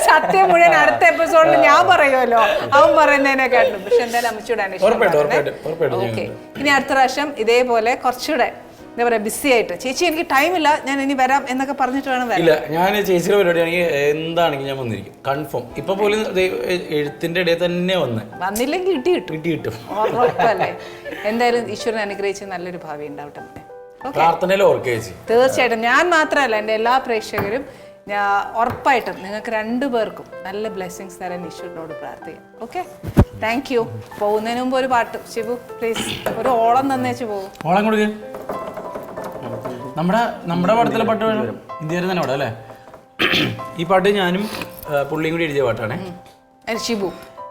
സത്യം മുഴുവൻ അടുത്ത എപ്പിസോഡിൽ ഞാൻ പറയുമല്ലോ, അവൻ പറയുന്നതിനെക്കാട്ടും. പക്ഷെ എന്തായാലും അമ്മച്ചൂടെ അന്വേഷിക്കും. ഓക്കെ, ഇനി അടുത്ത പ്രാവശ്യം ഇതേപോലെ കുറച്ചുകൂടെ എന്താ പറയാ ബിസി ആയിട്ട്, ചേച്ചി എനിക്ക് ടൈമില്ല, ഞാൻ ഇനി വരാം എന്നൊക്കെ പറഞ്ഞിട്ട് വേണം വരാൻ. ഇല്ല, ഞാൻ ചേച്ചിയുടെ പരിപാടിയാണെങ്കിൽ എന്താണെങ്കിൽ ഞാൻ വന്നിരിക്കും, കൺഫേം. ഇപ്പൊ പോലും എഴുത്തിന്റെ ഇടയിൽ തന്നെ വന്നില്ലെങ്കിൽ കിട്ടും. ഉറപ്പല്ലേ? എന്തായാലും ഈശ്വരൻ അനുഗ്രഹിച്ച് നല്ലൊരു ഭാവി ഉണ്ടാവട്ടെ. തീർച്ചയായിട്ടും. ഞാൻ മാത്രമല്ല, എൻ്റെ എല്ലാ പ്രേക്ഷകരും ഉറപ്പായിട്ടും നിങ്ങൾക്ക് 2 പേർക്കും നല്ല ബ്ലെസ്സിങ്സ് തരാൻ ഈശ്വരനോട് പ്രാർത്ഥിക്കാം. Okay, thank you. പോകുന്നതിന് മുമ്പ് ഒരു പാട്ട് ശിവു പ്ലീസ്, ഒരു ഓളം തന്നേച്ച് പോകും. ഓളം കൊടുക്കുക. നമ്മുടെ പടത്തിലെ പാട്ട് ഇന്ത്യയിൽ തന്നെ പാടാം അല്ലേ? ഈ പാട്ട് ഞാനും പുള്ളിയും കൂടി എഴുതിയ പാട്ടാണ്.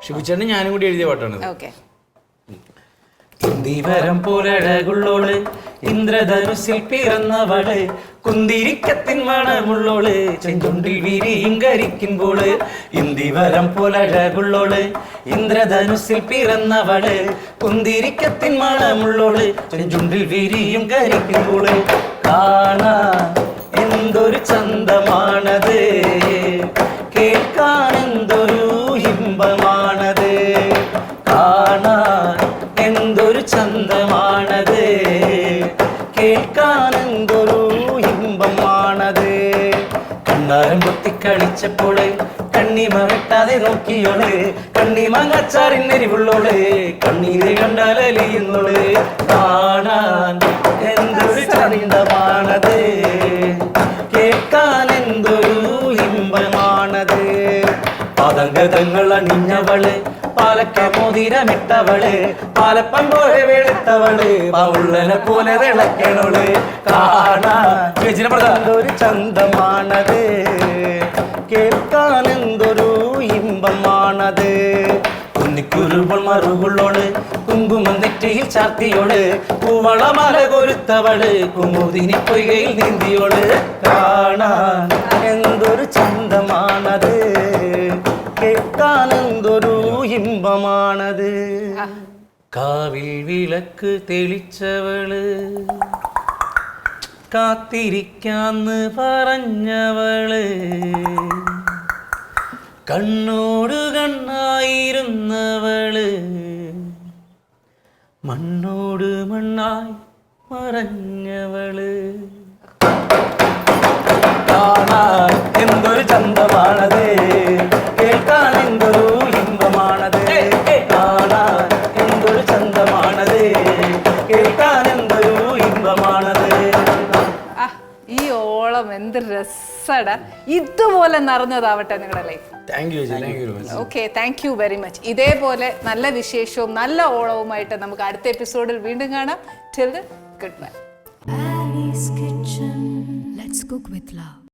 ഷിബുച്ചേട്ടൻ ഞാനും കൂടി എഴുതിയ പാട്ടാണ്. ഓക്കെ. കുന്തിവരം പോലഴകുള്ളോള്, ഇന്ദ്രധനുസിൽ പിറന്നവള്, കുന്തിരിക്കത്തിൻ മണമുള്ളോള്, ചെഞ്ചുണ്ടിൽ വിരിയും കരിക്കുമ്പോള്. ഇന്ദിവരം പോലഴകുള്ളോള്, ഇന്ദ്രധനുസിൽ പിറന്നവള്, കുന്തിരിക്കത്തിൻ മണമുള്ളോള്, ചെഞ്ചുണ്ടിൽ വിരിയും കരിക്കുമ്പോള്. കാണാൻ എന്തൊരു ചന്തമാണത്, കേൾക്കാൻ എന്തൊരു ഇമ്പമാണത്. കാണാൻ എന്തൊരു ചന്തമാണത്, കേൾക്കാൻ എന്തൊരു ഇമ്പമാണത്. കണ്ണാരം പൊത്തിക്കളിച്ചപ്പോള്, കണ്ണിമ വെട്ടാതെ നോക്കിയോള്, കണ്ണിമങ്ങച്ചാറിനെരിവുള്ളോള്, കണ്ണീര് കണ്ടാലലിയുന്നോള്. കാണാൻ എന്തൊരു ചന്തമാണത്, കേൾക്കാൻ എന്തൊരു ഇമ്പമാണത്. പാദഗതങ്ങൾ അണിഞ്ഞവള്, പാലക്ക മോതിരമിട്ടവള്, പാലപ്പം പോലെ വെളുത്തവള്, പൗള്ളനെ പോലെ വിളക്കണോള്. കാണാൻ എന്തൊരു ചന്തമാണത്, കേൾക്കാൻ എന്തൊരു ഇമ്പമാണത്. കുന്നിക്കുരുകൾ മറുകുള്ളോള്, കുങ്കുമം നെറ്റിയിൽ ചാർത്തിയോള്, പൂവളമല കൊരുത്തവള്, കുമുദിനി പൊയ്കയിൽ നീന്തിയോള്. കാണാൻ എന്തൊരു ചന്തമാണത്, കേൾക്കാൻ എന്തൊരു ഇമ്പമാണത്. കാവിൽ വിളക്ക് തെളിച്ചവള്, കാത്തിരിക്കാന്ന് പറഞ്ഞവള്, കണ്ണോട് കണ്ണായിരുന്നവള്, മണ്ണോട് മണ്ണായി മറഞ്ഞവള്. കാണാൻ എന്തൊരു ചന്തമാണത്, കേൾക്കാൻ എന്തൊരു ഇമ്പമാണത്. കാണാൻ എന്തൊരു ചന്തമാണത്, കേൾക്കാൻ എന്തൊരു ഇമ്പമാണത്. ഈ ഓളം എന്ത് രസടാ. ഇതുപോലെ നിറഞ്ഞതാവട്ടെ നിങ്ങളുടെ life. Okay, thank you very much. ഇതേപോലെ നല്ല വിശേഷവും നല്ല ഓളവുമായിട്ട് നമുക്ക് അടുത്ത എപ്പിസോഡിൽ വീണ്ടും കാണാം. Till then, good bye. Annie's Kitchen. Let's cook with love.